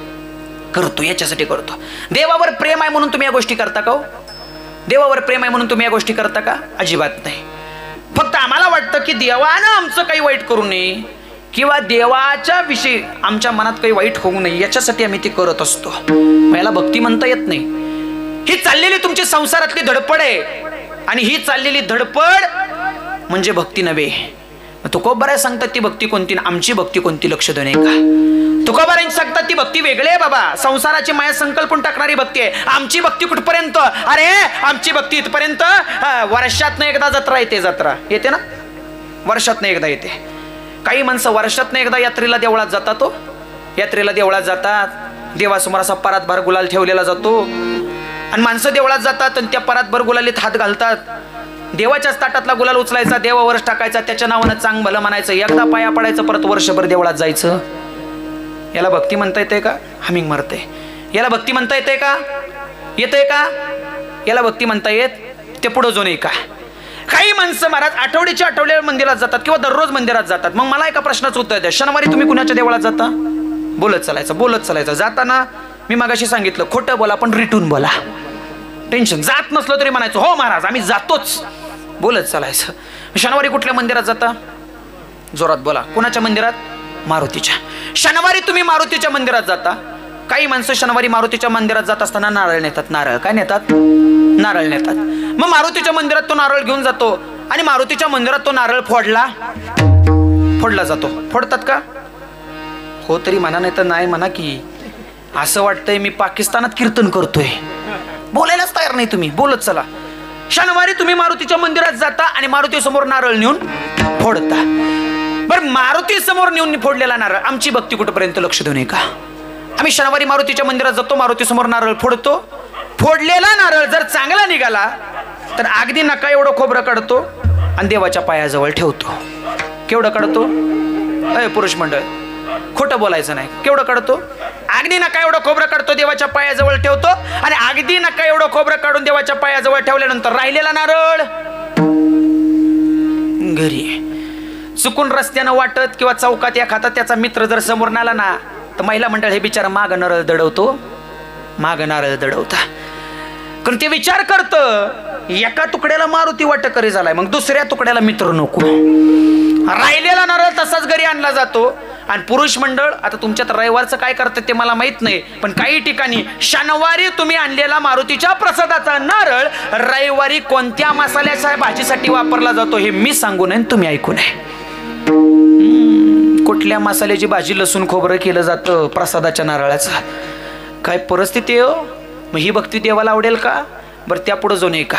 करतो. याच्यासाठी करतो. देवावर प्रेम आहे म्हणून तुम्ही या गोष्टी करता का? देवावर प्रेम आहे म्हणून तुम्ही या गोष्टी करता का? अजिबात नाही. फक्त आम्हाला वाटतं की देवानं आमचं काही वाईट करू नये किंवा देवाच्या विषयी आमच्या मनात काही वाईट होऊ नये, याच्यासाठी आम्ही ते करत असतो. याला भक्ती म्हणता येत नाही. ही चाललेली तुमची संसारातली धडपड आहे आणि ही चाललेली धडपड म्हणजे भक्ती नव्हे. तुकोबाराय सांगतात ती भक्ती कोणती, आमची भक्ती कोणती? लक्ष देणे का? तुकोबारांची सांगतात ती भक्ती वेगळी आहे बाबा, संसाराची माया संकल्पून टाकणारी भक्ती आहे. आमची भक्ती कुठपर्यंत? अरे आमची भक्ती इथपर्यंत, वर्षातनं एकदा जत्रा येते. जत्रा येते ना, वर्षातनं एकदा येते. काही माणसं वर्षातनं एकदा यात्रेला देवळात जातात. तो यात्रेला देवळात जातात, देवासमोर असा परातभर गुलाल ठेवलेला जातो आणि माणसं देवळात जातात आणि त्या परातभर गुलालीत हात घालतात. देवाच्याच ताटातला गुलाल उचलायचा, देवावरच टाकायचा, त्याच्या नावानं चांग भलं म्हणायचं, एकदा पाया पडायचं, परत वर्षभर देवळात जायचं. याला भक्ती म्हणता येते का? हमिंग मारते. याला भक्ती म्हणता येते का? येते का? याला भक्ती म्हणता येत ते पुढं जो नाही का? काही माणसं महाराज आठवड्याच्या आठवड्याला मंदिरात जातात किंवा दररोज मंदिरात जातात. मग मला एका प्रश्नाचं उत्तर द्या, शनिवारी तुम्ही कुणाच्या देवळात जाता? बोलत चालायचं, बोलत चालायचं. जाताना मी मगाशी सांगितलं खोटं बोला पण रिटून बोला. टेन्शन जात नसलं तरी म्हणायचं हो महाराज आम्ही जातोच, बोलत चालायचं. शनिवारी कुठल्या मंदिरात जाता? जोरात बोला. कुणाच्या मंदिरात? मारुतीच्या. शनिवारी तुम्ही मारुतीच्या मंदिरात जाता. काही माणसं शनिवारी मारुतीच्या मंदिरात जात असताना नारळ नेतात. नारळ काय नेतात? नारळ नेतात. मग मारुतीच्या मंदिरात तो नारळ घेऊन जातो आणि मारुतीच्या मंदिरात तो नारळ फोडला जातो. फोडतात का? हो तरी म्हणा, नाही तर नाही म्हणा की. असं वाटतंय मी पाकिस्तानात कीर्तन करतोय. बोलायलाच तयार नाही तुम्ही, बोलत चला. शनिवारी तुम्ही मारुतीच्या मंदिरात जाता आणि मारुती समोर नारळ नेऊन फोडता. बरं, मारुती समोर नेऊन फोडलेला नारळ आमची भक्ती कुठपर्यंत? लक्ष देऊ नये का? आम्ही शनिवारी मारुतीच्या मंदिरात जातो, मारुती समोर नारळ फोडतो. फोडलेला नारळ जर चांगला निघाला तर अगदी नका एवढं खोबरं काढतो आणि देवाच्या पायाजवळ ठेवतो. केवढं काढतो? पुरुष मंडळ खोटं बोलायचं नाही. केवढं काढतो? अगदी नका एवढं खोबरं काढतो, देवाच्या पायाजवळ ठेवतो आणि अगदी नका एवढं खोबरं काढून देवाच्या पायाजवळ ठेवल्यानंतर राहिलेला नारळ घरी. चुकून रस्त्यानं वाटत किंवा चौकात एखादा त्याचा मित्र जर समोर नाला ना तर महिला मंडळ हे बिचारा माग नारळ दडवतो, माग नारळ दडवता. कारण ते विचार करत एका तुकड्याला मारुती वाटकरी झालाय, मग दुसऱ्या तुकड्याला मित्र नको. राहिलेला नारळ तसाच घरी आणला जातो. आणि पुरुष मंडळ, आता तुमच्यात रविवारचं काय करतात ते मला माहित नाही, पण काही ठिकाणी शनिवारी तुम्ही आणलेला मारुतीच्या प्रसादाचा नारळ रविवारी कोणत्या मसाल्याच्या भाजीसाठी वापरला जातो हे मी सांगू नये, तुम्ही ऐकू नये. कुठल्या मसाल्याची भाजी लसूण खोबरं केलं जातं प्रसादाच्या नारळाचं. काय परिस्थिती आहे हो. मग ही भक्ती देवाला आवडेल का? बरं त्या पुढे जाऊ नये का?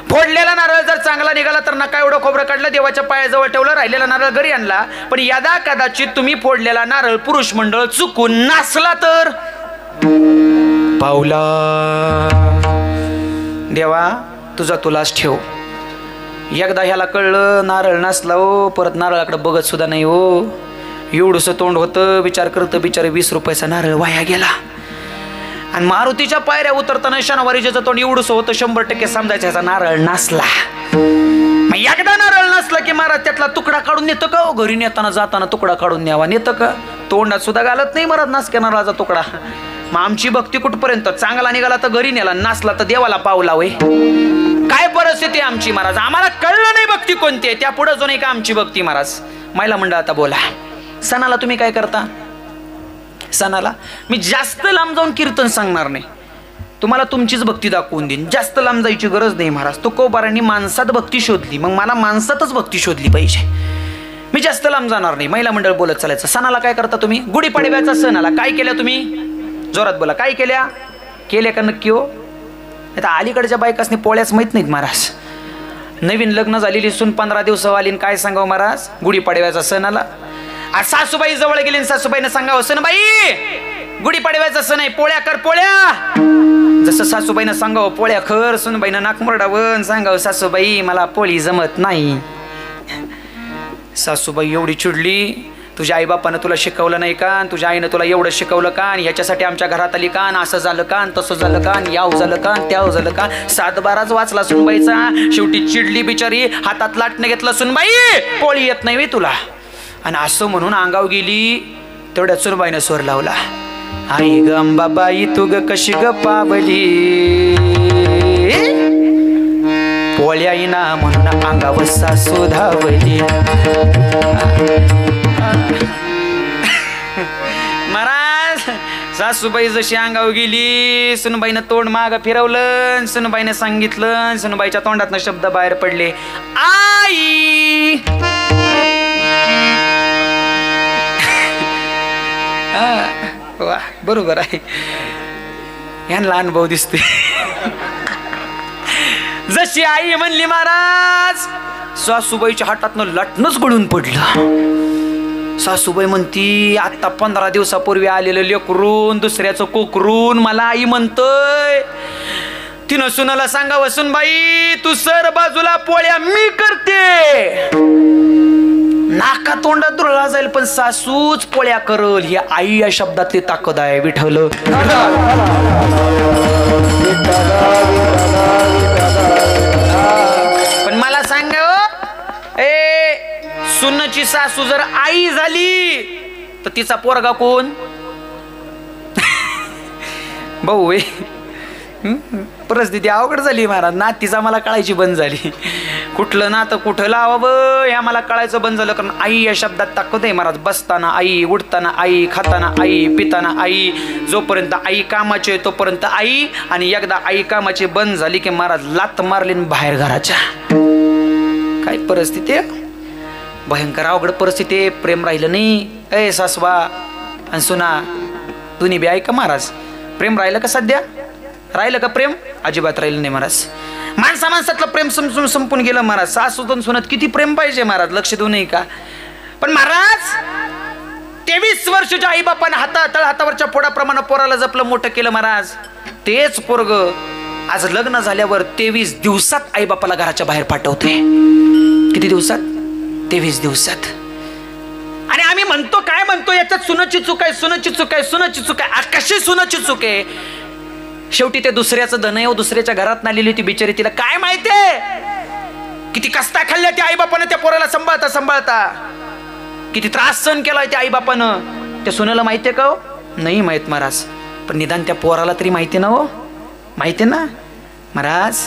फोडलेला नारळ जर चांगला निघाला तर नका एवढं खोबरं काढलं, देवाच्या पायाजवळ ठेवलं, राहिलेला नारळ घरी आणला. पण यदा कदाचित तुम्ही फोडलेला नारळ पुरुष मंडळ चुकून नासला तर पावला देवा तुझा तुलाच ठेव. एकदा ह्याला कळलं नारळ नासला हो, परत नारळाकडे बघत सुद्धा नाही हो. एवढंसं तोंड होतं, विचार करतं बिचारे 20 रुपयाचा नारळ वाया गेला. आणि मारुतीच्या पायऱ्या उतरताना शनिवारी ज्याचं तोंड एवढंसं होतं 100% समजायचं ह्याचा नारळ नासला. मग एकदा नारळ नसला की महाराज त्यातला तुकडा काढून नेतं का? घरी नेताना जाताना तुकडा काढून न्यावा, नेतं का? तोंडात सुद्धा घालत नाही महाराज नासक्या नारळाचा तुकडा. मग आमची भक्ती कुठपर्यंत? चांगला निघाला तर घरी नेला, नासला तर देवाला पावला वय. काय परिस्थिती आमची महाराज? आम्हाला कळलं नाही भक्ती कोणती आहे, त्या पुढे जो नाही का आमची भक्ती महाराज. महिला मंडळ आता बोला, सणाला तुम्ही काय करता? सणाला मी जास्त लांब जाऊन कीर्तन सांगणार नाही, तुम्हाला तुमचीच भक्ती दाखवून देईन. जास्त लांब जायची गरज नाही महाराज. तुकोबारांनी माणसात भक्ती शोधली, मग मला माणसातच भक्ती शोधली पाहिजे. मी जास्त लांब जाणार नाही, महिला मंडळ बोलत चालायचं. सणाला काय करता तुम्ही? गुढीपाडव्याचा सणाला काय केल्या तुम्ही? जोरात बोला, काय केल्या? केल्या का नक्की हो? आता अलीकडच्या बायकासनी पोळ्याच माहित नाहीत महाराज. नवीन लग्न झालेली सून 15 दिवस आली काय सांगावं महाराज गुढीपाडव्याचा सण आला. सासूबाई जवळ गेली, सासूबाईने सांगावं सणबाई गुढीपाडव्याचा सण आहे, पोळ्या कर पोळ्या. जसं सासूबाईनं सांगावं पोळ्या कर, सुनबाईनं नाक मुरडावं, सांगावं सासूबाई मला पोळी जमत नाही. सासूबाई एवढी चिडली, तुझ्या आईबापानं तुला शिकवलं नाही का? तुझ्या आईनं तुला एवढं शिकवलं का? आणि ह्याच्यासाठी आमच्या घरात आली का? असं झालं का? तसं झालं का? याव झालं का? त्याव झालं का? 7-12 वाचला सुनबाईचा. शेवटी चिडली बिचारी, हातात लाटणं घेतलं, सुनबाई पोळी येत नाही तुला. आणि असं म्हणून अंगाव गेली. तेवढ्यात सुनबाईनं स्वर लावला, आई ग अंबाबाई तू ग कशी ग पावली, पोळ्या येईना म्हणून अंगावर सासू धावली. महाराज सासूबाई जशी अंगावर गेली, सुनबाईनं तोंड माग फिरवलं, सुनबाईनं सांगितलं, सुनबाईच्या तोंडातनं शब्द बाहेर पडले, आई. वा बरोबर आहे, ह्यांना अनुभव दिसतोय. जशी आई म्हणली महाराज, सासूबाईच्या हातातनं लाटणंच गळून पडलं. सासूबाई म्हणती आता 15 दिवसापूर्वी आलेलं लेकरून दुसऱ्याचं कोकरून मला आई म्हणतोय. तिनं सुनाला सांगावं सुनबाई तू सर बाजूला पोळ्या मी करते. नाका तोंडात दुरळा जाईल पण सासूच पोळ्या करल, ही आई या शब्दातली ताकद आहे. विठ्ठल पण मला सांगा सुनची सासू जर आई झाली तर तिचा पोरगा कोण? भाऊ परिस्थिती अवघड झाली महाराज. नातीचा मला कळायची बंद झाली. कुठलं नातं कुठं लावावं हे मला कळायचं बंद झालं. कारण आई या शब्दात ताकद आहे महाराज. बसताना आई, उठताना आई, खाताना आई, पिताना आई. जोपर्यंत आई कामाची आहे तोपर्यंत आई, आणि एकदा आई कामाची बंद झाली की महाराज लात मारली बाहेर घराच्या. काय परिस्थिती आहे, भयंकर अवघड परिस्थिती आहे. प्रेम राहिलं नाही. ए सासवा आणि सुना दोन्ही बी ऐका महाराज. प्रेम राहिलं का सध्या? राहिलं का प्रेम? अजिबात राहिलं नाही महाराज. माणसातलं प्रेम संपून गेलं महाराज. सासूतून सुनत किती प्रेम पाहिजे महाराज, लक्ष देऊ नये का? पण महाराज 23 वर्षाच्या आई बापाने हातावरच्या पोडाप्रमाणे पोराला जपलं मोठं केलं महाराज. तेच पोरग आज लग्न झाल्यावर 23 दिवसात आई बापाला घराच्या बाहेर पाठवते. किती दिवसात? 23 दिवसात. आणि आम्ही म्हणतो काय म्हणतो, याच्यात सुनाची चूक आहे, सुनाची चूक आहे, सुनाची चूक आहे. कशी सुनाची चूक आहे? शेवटी ते दुसऱ्याचं धन आहे, दुसऱ्याच्या घरात आलेली ती बिचारी, तिला काय माहितीये? किती कष्टा खाल्ल्या त्या आईबापानं त्या पोराला सांभाळता सांभाळता, किती त्रास सहन केलाय त्या आईबापानं. त्या सुनेला माहितीये का हो? नाही माहित महाराज, पण निदान त्या पोराला तरी माहिती ना हो, माहिती ना महाराज.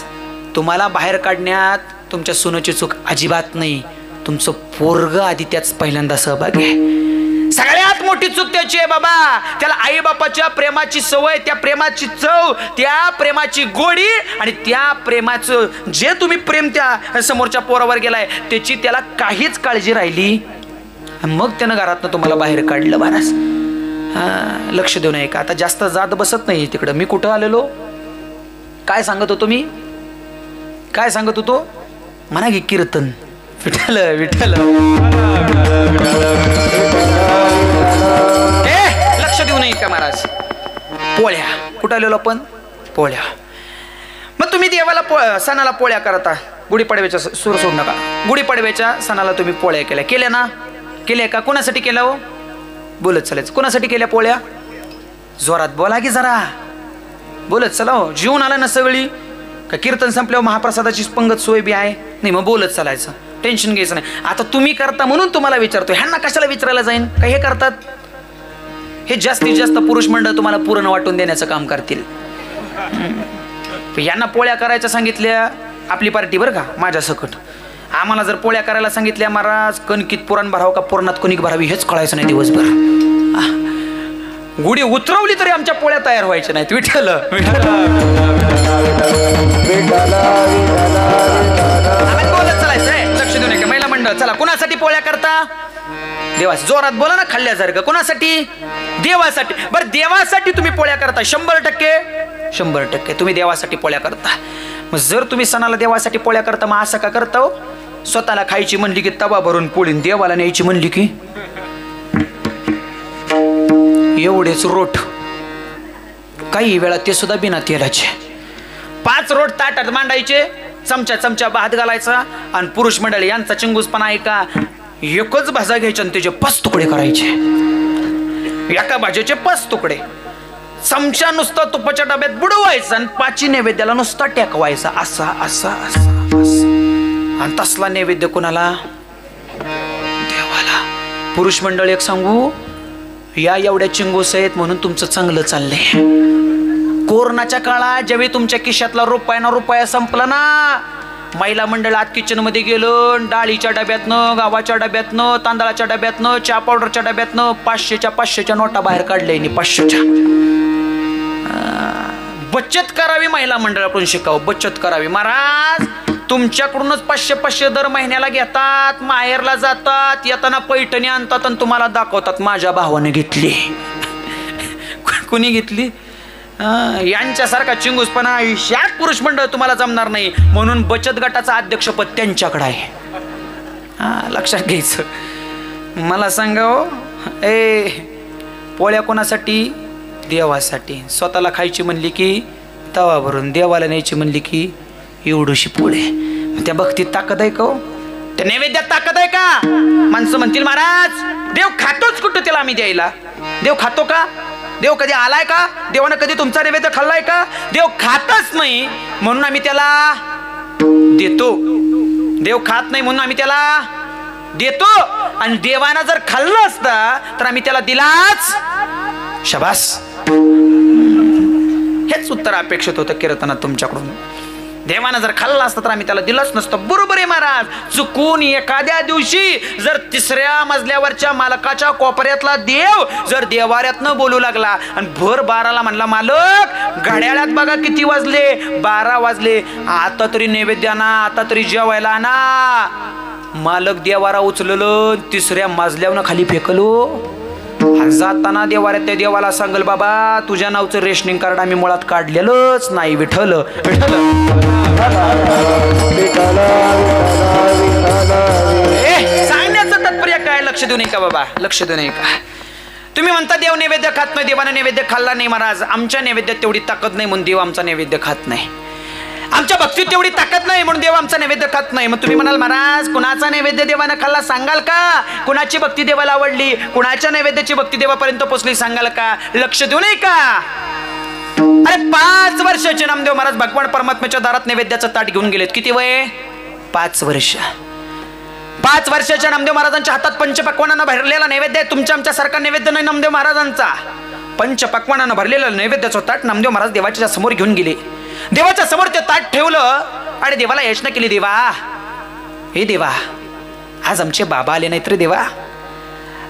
तुम्हाला बाहेर काढण्यात तुमच्या सुनेची चूक अजिबात नाही, तुमचं पोरग आधी त्याच पहिल्यांदा सहभागी आहे. सगळ्यात मोठी चूक त्याची आहे बाबा. त्याला आई बापाच्या प्रेमाची सवय, त्या प्रेमाची चव, त्या प्रेमाची गोडी आणि त्या प्रेमाचं जे तुम्ही प्रेम त्या समोरच्या पोरावर गेलाय त्याची त्याला काहीच काळजी राहिली, मग त्यानं घरातनं तुम्हाला बाहेर काढलं महाराज. लक्ष देऊ नये का? आता जास्त जात बसत नाही तिकडं. मी कुठं आलेलो, काय सांगत होतो मी, काय सांगत होतो म्हणा की कीर्तन. विठ्ठल विठ्ठल. लक्ष देऊ नये का महाराज? पोळ्या कुठं आलेलो आपण? पोळ्या. मग तुम्ही देवाला सणाला पोळ्या करता. गुढीपाडव्याच्या सूर सोडू नका. गुढीपाडव्याच्या सणाला तुम्ही पोळ्या केल्या ना? केल्या का? कोणासाठी केल्या हो? बोलत चालायचं. कोणासाठी केल्या पोळ्या? जोरात बोला की जरा, बोलत चला हो. जीवन आला ना सगळी का? कीर्तन संपल्यावर महाप्रसादाची पंगत सोय बी आहे नाही, मग बोलत चालायचं, टेन्शन घ्यायचं नाही. आता तुम्ही करता म्हणून तुम्हाला विचारतो, ह्यांना कशाला विचारायला जाईन का? हे करतात हे जास्तीत जास्त पुरुष मंडळ तुम्हाला पूर्ण वाटून देण्याचं काम करतील. यांना पोळ्या करायच्या सांगितल्या, आपली पार्टी बरं का माझ्या सकट. आम्हाला जर पोळ्या करायला सांगितल्या महाराज, कणकीत पुराण भरावं का पुरणात कणिक भरावी हेच कळायचं नाही दिवसभर. गुढी उतरवली तरी आमच्या पोळ्या तयार व्हायच्या नाहीत. विठ्ठल बोलत चालायचंय. लक्ष देऊ नये का? महिला मंडळ चला, कुणासाठी पोळ्या करता? देवासाठी. जोरात बोला ना खाल्ल्यासारखं. कुणासाठी? देवासाठी. बरं देवासाठी तुम्ही पोळ्या करता 100%. 100% तुम्ही देवासाठी पोळ्या करता. मग जर तुम्ही सणाला देवासाठी पोळ्या करता, मग असं का करता हो? स्वतःला खायची म्हणली की तवा भरून पोळीन, देवाला न्यायची म्हणली की एवढेच रोट, काही वेळा ते सुद्धा बिना तेलाचे. 5 रोट ताटात मांडायचे, चमचा चमचा भात घालायचा, आणि पुरुष मंडळी यांचा चिंगूसपणा आहे का? एकच भाजा घ्यायचा आणि त्याचे 5 तुकडे करायचे. एका भाजीचे 5 तुकडे. चमचा नुसता तुपाच्या डब्यात बुडवायचा आणि 5 नैवेद्याला नुसता टेकवायचा, असा असा असा असा. आणि तसला नैवेद्य कोणाला? देवाला. पुरुष मंडळ एक सांगू, या एवढ्या चिंगूस आहेत म्हणून तुमचं चांगलं चाललंय. कोरोनाच्या काळात ज्यावेळी तुमच्या खिशातला रुपया संपला ना, महिला मंडळ आत किचन मध्ये गेलं, डाळीच्या डब्यातनं, गावाच्या डब्यातनं, तांदळाच्या डब्यातनं, चहा पावडरच्या डब्यातनं 500च्या नोटा बाहेर काढल्या. 500च्या बचत करावी. महिला मंडळाकडून शिकावं, बचत करावी. महाराज तुमच्याकडूनच 500 दर महिन्याला घेतात, माहेरला जातात, येताना पैठणी आणतात आणि तुम्हाला दाखवतात माझ्या भावाने घेतली. कुणी घेतली? यांच्यासारखा चिंगूसपणा यात पुरुष मंडळ तुम्हाला जमणार नाही. म्हणून बचत गटाचं अध्यक्षपद त्यांच्याकडे आहे. लक्षात घ्यायचं. मला सांगा हो, पोळ्या कोणासाठी? देवासाठी. स्वतःला खायची म्हणली की तवा भरून, देवाला न्यायची म्हणली की एवढीशी पोळे. त्या भक्तीत ताकद आहे का हो? त्या नैवेद्यात ताकद आहे का? माणसं म्हणतील महाराज देव खातोच कुठं त्याला आम्ही द्यायला? देव खातो का? देव कधी आलाय का? देवानं कधी तुमचा नैवेद्य खाल्लाय का? देव खातच नाही म्हणून आम्ही त्याला देतो. देव खात नाही म्हणून आम्ही त्याला देतो. आणि देवानं जर खाल्लं असतं तर आम्ही त्याला दिलाच. शाबास. हेच उत्तर अपेक्षित होतं कीर्तनात तुमच्याकडून. देवानं जर खाल्लं असतं तर आम्ही त्याला दिलंच नसतं. बरोबर आहे महाराज. चुकून एखाद्या दिवशी जर 3ऱ्या मजल्यावरच्या मालकाच्या कोपऱ्यातला देव जर देवाऱ्यातनं बोलू लागला आणि भर 12ला म्हणला, मालक घड्याळात बघा किती वाजले? 12 वाजले. आता तरी नैवेद्याना, आता तरी जेवायला ना. मालक देवारा उचललं, 3ऱ्या मजल्यावरनं खाली फेकलो. जाताना देवाऱ्यात त्या देवाला सांगल, बाबा तुझ्या नावचं रेशनिंग कार्ड आम्ही मुळात काढलेलंच नाही. विठ्ठल विठ्ठल. सांगण्याचं तात्पर्य काय? लक्ष देऊ नये का बाबा? लक्ष देऊ नये का? तुम्ही म्हणता देव नैवेद्य खात नाही, देवानं नैवेद्य खाल्ला नाही. महाराज आमच्या नैवेद्यात तेवढी ताकद नाही म्हणून देव आमचा नैवेद्य खात नाही. आमच्या भक्तीत तेवढी ताकद नाही म्हणून देव आमचा नैवेद्य खात नाही. मग तुम्ही म्हणाल महाराज कुणाचा नैवेद्य देवानं खाल्ला सांगाल का? कुणाची भक्ती देवाला आवडली? कुणाच्या नैवेद्याची भक्ती देवापर्यंत पोहोचली सांगाल का? लक्ष देऊ नये का? अरे 5 वर्षाचे नामदेव महाराज भगवान परमात्म्याच्या दारात नैवेद्याचं ताट घेऊन गेलेत. किती वय? 5 वर्ष. 5 वर्षाच्या नामदेव महाराजांच्या हातात पंचपक्वानानं भरलेला नैवेद्य आहे. तुमच्या आमच्यासारखा नैवेद्य नाही नामदेव महाराजांचा. पंचपक्वानानं भरलेलं नैवेद्याचं ताट नामदेव महाराज देवाच्या समोर घेऊन गेले. देवाच्या समोर ते ताट ठेवलं आणि देवाला याचना केली. देवा, हे देवा, आज आमचे बाबा आले नाहीत रे देवा.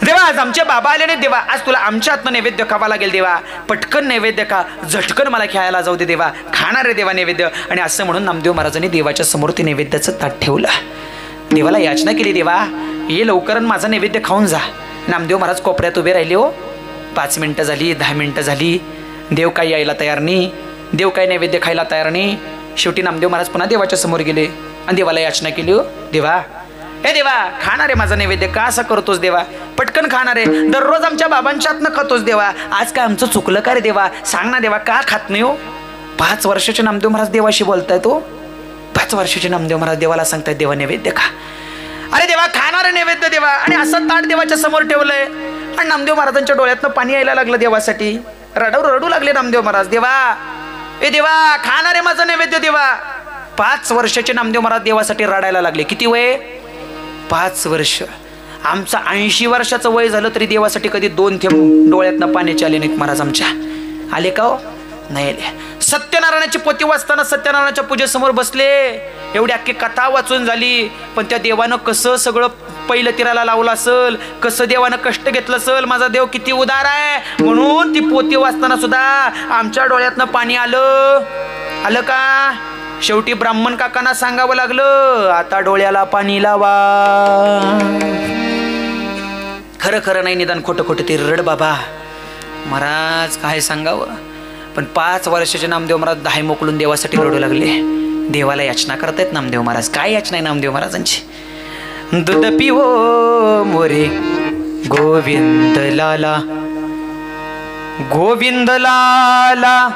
देवा, आज आमचे बाबा आले नाहीत देवा. आज तुला आमच्या हातनं नैवेद्य खावा लागेल देवा. पटकन नैवेद्य खा, झटकन मला खेळायला जाऊ दे देवा. खाणार रे देवा नैवेद्य. आणि असं म्हणून नामदेव महाराजांनी देवाच्या समोर ते नैवेद्याचं ताट ठेवलं. देवाला याचना केली. देवा, ये लवकर माझा नैवेद्य खाऊन जा. नामदेव महाराज कोपऱ्यात उभे राहिले. हो, 5 मिनिटं झाली, 10 मिनिटं झाली. देव काही यायला तयार नाही. देव काही नैवेद्य खायला तयार नाही. शेवटी नामदेव महाराज पुन्हा देवाच्या समोर गेले आणि देवाला याचना केली. हो देवा, हे देवा, खाणार आहे माझा नैवेद्य. का असं करतोस देवा? पटकन खाणार आहे. दररोज आमच्या बाबांच्या हातनं खातोस देवा. आज काय आमचं चुकलं का रे देवा? सांग ना देवा, का खात नाही? हो, 5 वर्षाचे नामदेव महाराज देवाशी बोलतायत. तो 5 वर्षाचे नामदेव महाराज देवाला सांगतायत, देवा नैवेद्य खा. अरे देवा, खाणार नैवेद्य देवा. आणि असं ताट देवाच्या समोर ठेवलंय आणि नामदेव महाराजांच्या डोळ्यातनं पाणी यायला लागलं देवासाठी. रडू लागले नामदेव महाराज. देवा, ए देवा, खाणार आहे माझं नैवेद्य देवा. 5 वर्षाचे नामदेव महाराज देवासाठी रडायला लागले. किती वय? 5 वर्ष. आमचं 80 वर्षाचं वय झालं तरी देवासाठी कधी 2 थेंब डोळ्यातनं पाण्याचे आले नाहीत महाराज आमच्या. आले का? हो, नाही आले. सत्यनारायणाची पोथी वाचताना सत्यनारायणाच्या पूजेसमोर बसले. एवढी अख्खी कथा वाचून झाली. पण त्या देवानं कसं सगळं पहिलं तिराला लावलं असेल, कसं देवानं कष्ट घेतलं असेल. माझा देव किती उदार आहे म्हणून ती पोथी वाचताना सुद्धा आमच्या डोळ्यातनं पाणी आलं का? शेवटी ब्राह्मण काकांना सांगावं लागलं, आता डोळ्याला पाणी लावा. खरं नाही, निदान खोटं ते रड बाबा. महाराज काय सांगावं. पण 5 वर्षाचे नामदेव महाराज 10 मोकलून देवासाठी रडू लागले. देवाला याचना करतायत नामदेव महाराज. काय याचना आहे नामदेव महाराजांची? दूध पिवो मोरे गोविंद लाला, गोविंद लाला,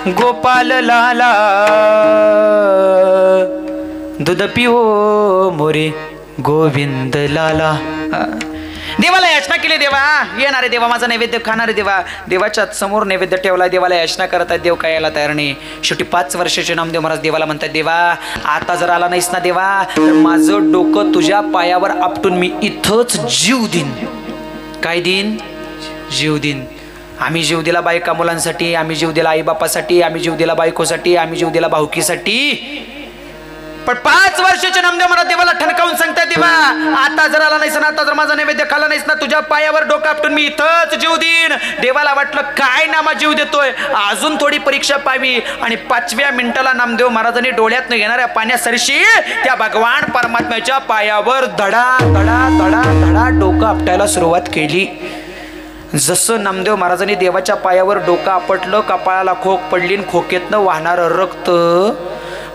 गोपाल लाला. दूध पिवो मोरे गोविंद लाला. देवाला याचना केली. देवा, येणारे देवा, माझा नैवेद्य खाणारे देवा. देवाच्या समोर नैवेद्य ठेवला. देवाला याचना करतात. देव काय यायला तयार नाही. शेवटी 5 वर्षाचे नामदेव महाराज देवाला म्हणतात, देवा, आता जर आला नाहीस ना देवा, तर माझं डोकं तुझ्या पायावर आपटून मी इथंच जीव देईन. काय देईन? जीव देईन. आम्ही जीव दिला बायका मुलांसाठी, आम्ही जीव दिला आईबापासाठी, आम्ही जीव दिला बायकोसाठी, आम्ही जीव दिला भाऊकीसाठी. पण 5 वर्षाचे नामदेव महाराज देवाला ठणकावून सांगतात, देवा, आता जर आला नाहीस ना, आता जर माझा नैवेद्य खाला नाहीस ना, तुझ्या पायावर डोकं आपटून मी इथंच जीव देईन. देवाला वाटलं काय नामा जीव देतोय, अजून थोडी परीक्षा पाहावी. आणि 5व्या मिनिटाला नामदेव महाराजांनी डोळ्यातनं येणाऱ्या पाण्यासरशी त्या भगवान परमात्म्याच्या पायावर धडा धडा धडा धडा डोकं आपटायला सुरुवात केली. जसं नामदेव महाराजांनी देवाच्या पायावर डोकं आपटलं, कपाळाला खोक पडली. खोकेतनं वाहणारं रक्त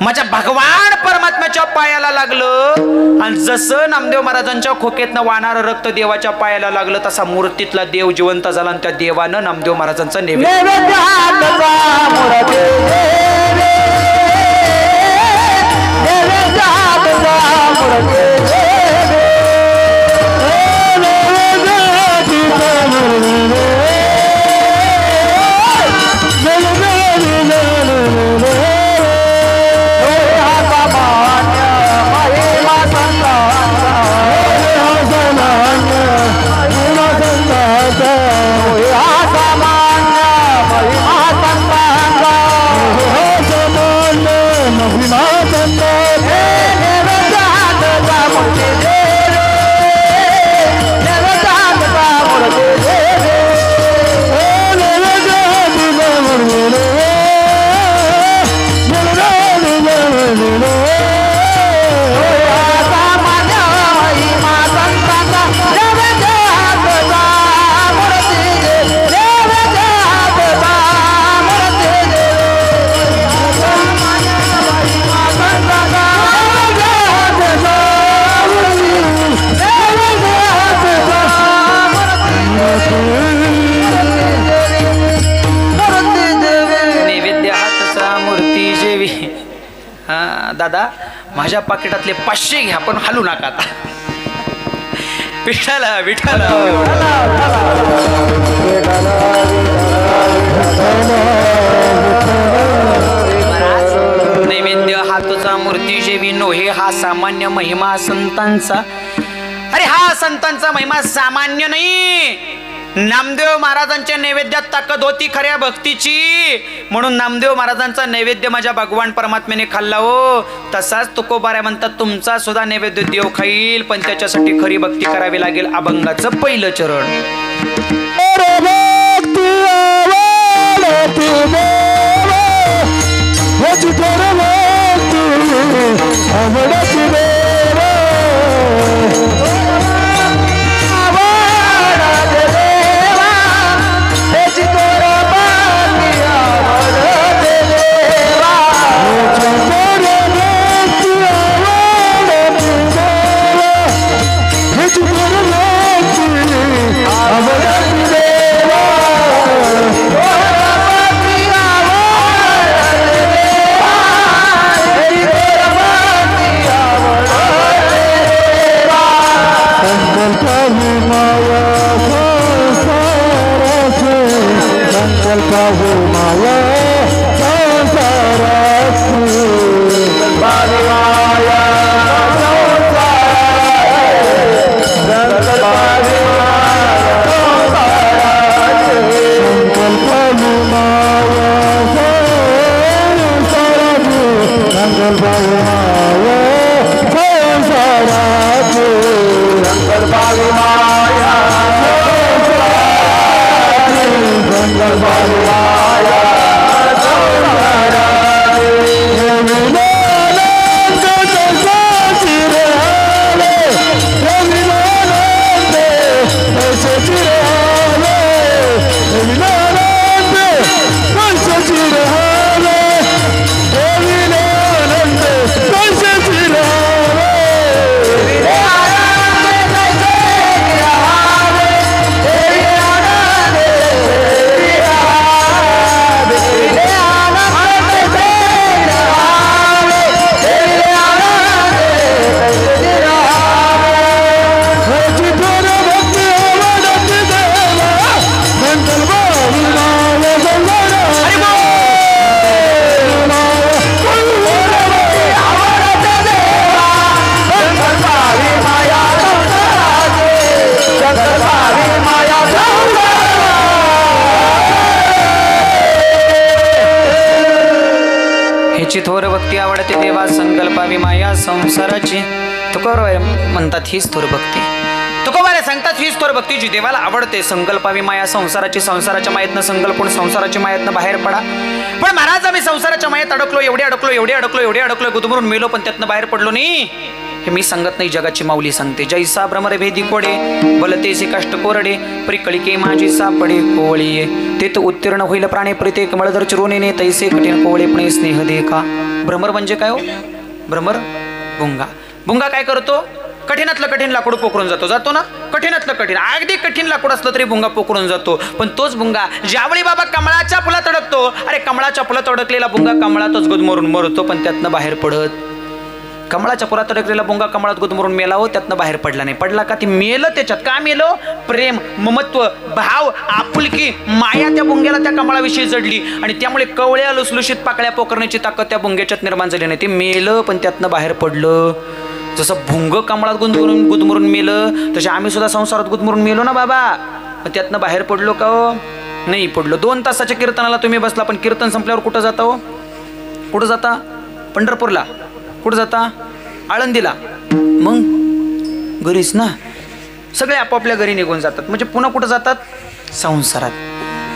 माझ्या भगवान परमात्म्याच्या पायाला लागलं. आणि जसं नामदेव महाराजांच्या खोकेतनं वाहणारं रक्त देवाच्या पायाला लागलं, तसा मूर्तीतला देव जिवंत झाला. आणि त्या देवानं नामदेव महाराजांचा नैवेद्य दादा, माझ्या पाकिटातले 500 घ्या, पण हलू नका आता. विठ्ठल विठ्ठल. नैवेद्य वैद्य हातचा मूर्ती जेवी नोहे हा सामान्य महिमा संतांचा. अरे हा संतांचा महिमा सामान्य नाही. नामदेव महाराजांच्या नैवेद्यात ताकद होती खऱ्या भक्तीची, म्हणून नामदेव महाराजांचा नैवेद्य माझ्या भगवान परमात्म्याने खाल्ला हो. तसाच तुकोबाऱ्या म्हणतात तुमचा सुद्धा नैवेद्य देव खाईल, पण त्याच्यासाठी खरी भक्ती करावी लागेल. अभंगाचं पहिलं चरण. थोर भक्ती आवडते देवा संकल्पावी माया संसाराची. तुकोबारे म्हणतात हीच थोर भक्ती. तुकोबारे सांगतात हीच थोर भक्ती जी देवाला आवडते. संकल्पावी माया संसाराची. संसाराच्या मायेतनं संकल्पून संसाराच्या मायेतनं बाहेर पडा. पण महाराज आम्ही संसाराच्या मायेत अडकलो, एवढे अडकलो गुदमरून मेलो, पण त्यातनं बाहेर पडलो नाही. हे मी सांगत नाही, जगाची माऊली सांगते. जैसा भ्रमर भेदी कोडे बलतेचे कष्ट कोरडे परिकळिके माझी सापडे कोवळी. ते तर उत्तीर्ण होईल प्राणे प्रत्येक मळदर चिरोने तैसे कठीण कोवळेपणे स्नेह दे का. भ्रमर म्हणजे काय हो? भ्रमर भुंगा. भुंगा काय करतो? कठीणातलं कठीण लाकूड पोखरून जातो ना. कठीणातलं कठीण, अगदी कठीण लाकूड असलं तरी भुंगा पोखरून जातो. पण तोच भुंगा ज्यावेळी बाबा कमळाच्या फुलात अडकतो, अरे कमळाच्या फुलात अडकलेला भुंगा कमळातच गुदमरून मरतो, पण त्यातनं बाहेर पडत. कमळाच्या फुलात अडकलेला भुंगा कमळात गुदमरून मेला हो, त्यातनं बाहेर पडला नाही. पडला का? ती मेलं त्याच्यात. का मेलं? प्रेम, ममत्व, भाव, आपुलकी, माया त्या भुंग्याला त्या कमळाविषयी जडली, आणि त्यामुळे कवळ्या लुसलुशीत पाकळ्या पोखरण्याची ताकद त्या भुंग्याच्यात निर्माण झाली नाही. ते मेलं, पण त्यातनं बाहेर पडलं. जसं भुंग कमळात गुदमरून मेलं, तसे आम्ही सुद्धा संसारात गुदमरून मेलो ना बाबा. पण त्यातनं बाहेर पडलो का हो? नाही पडलो. 2 तासाच्या कीर्तनाला तुम्ही बसला, पण कीर्तन संपल्यावर कुठं जाता हो? कुठं जाता? पंढरपूरला. कुठं जाता? आळंदीला. मग घरीच ना. सगळे आपापल्या घरी निघून जातात. म्हणजे पुन्हा कुठं जातात? संसारात.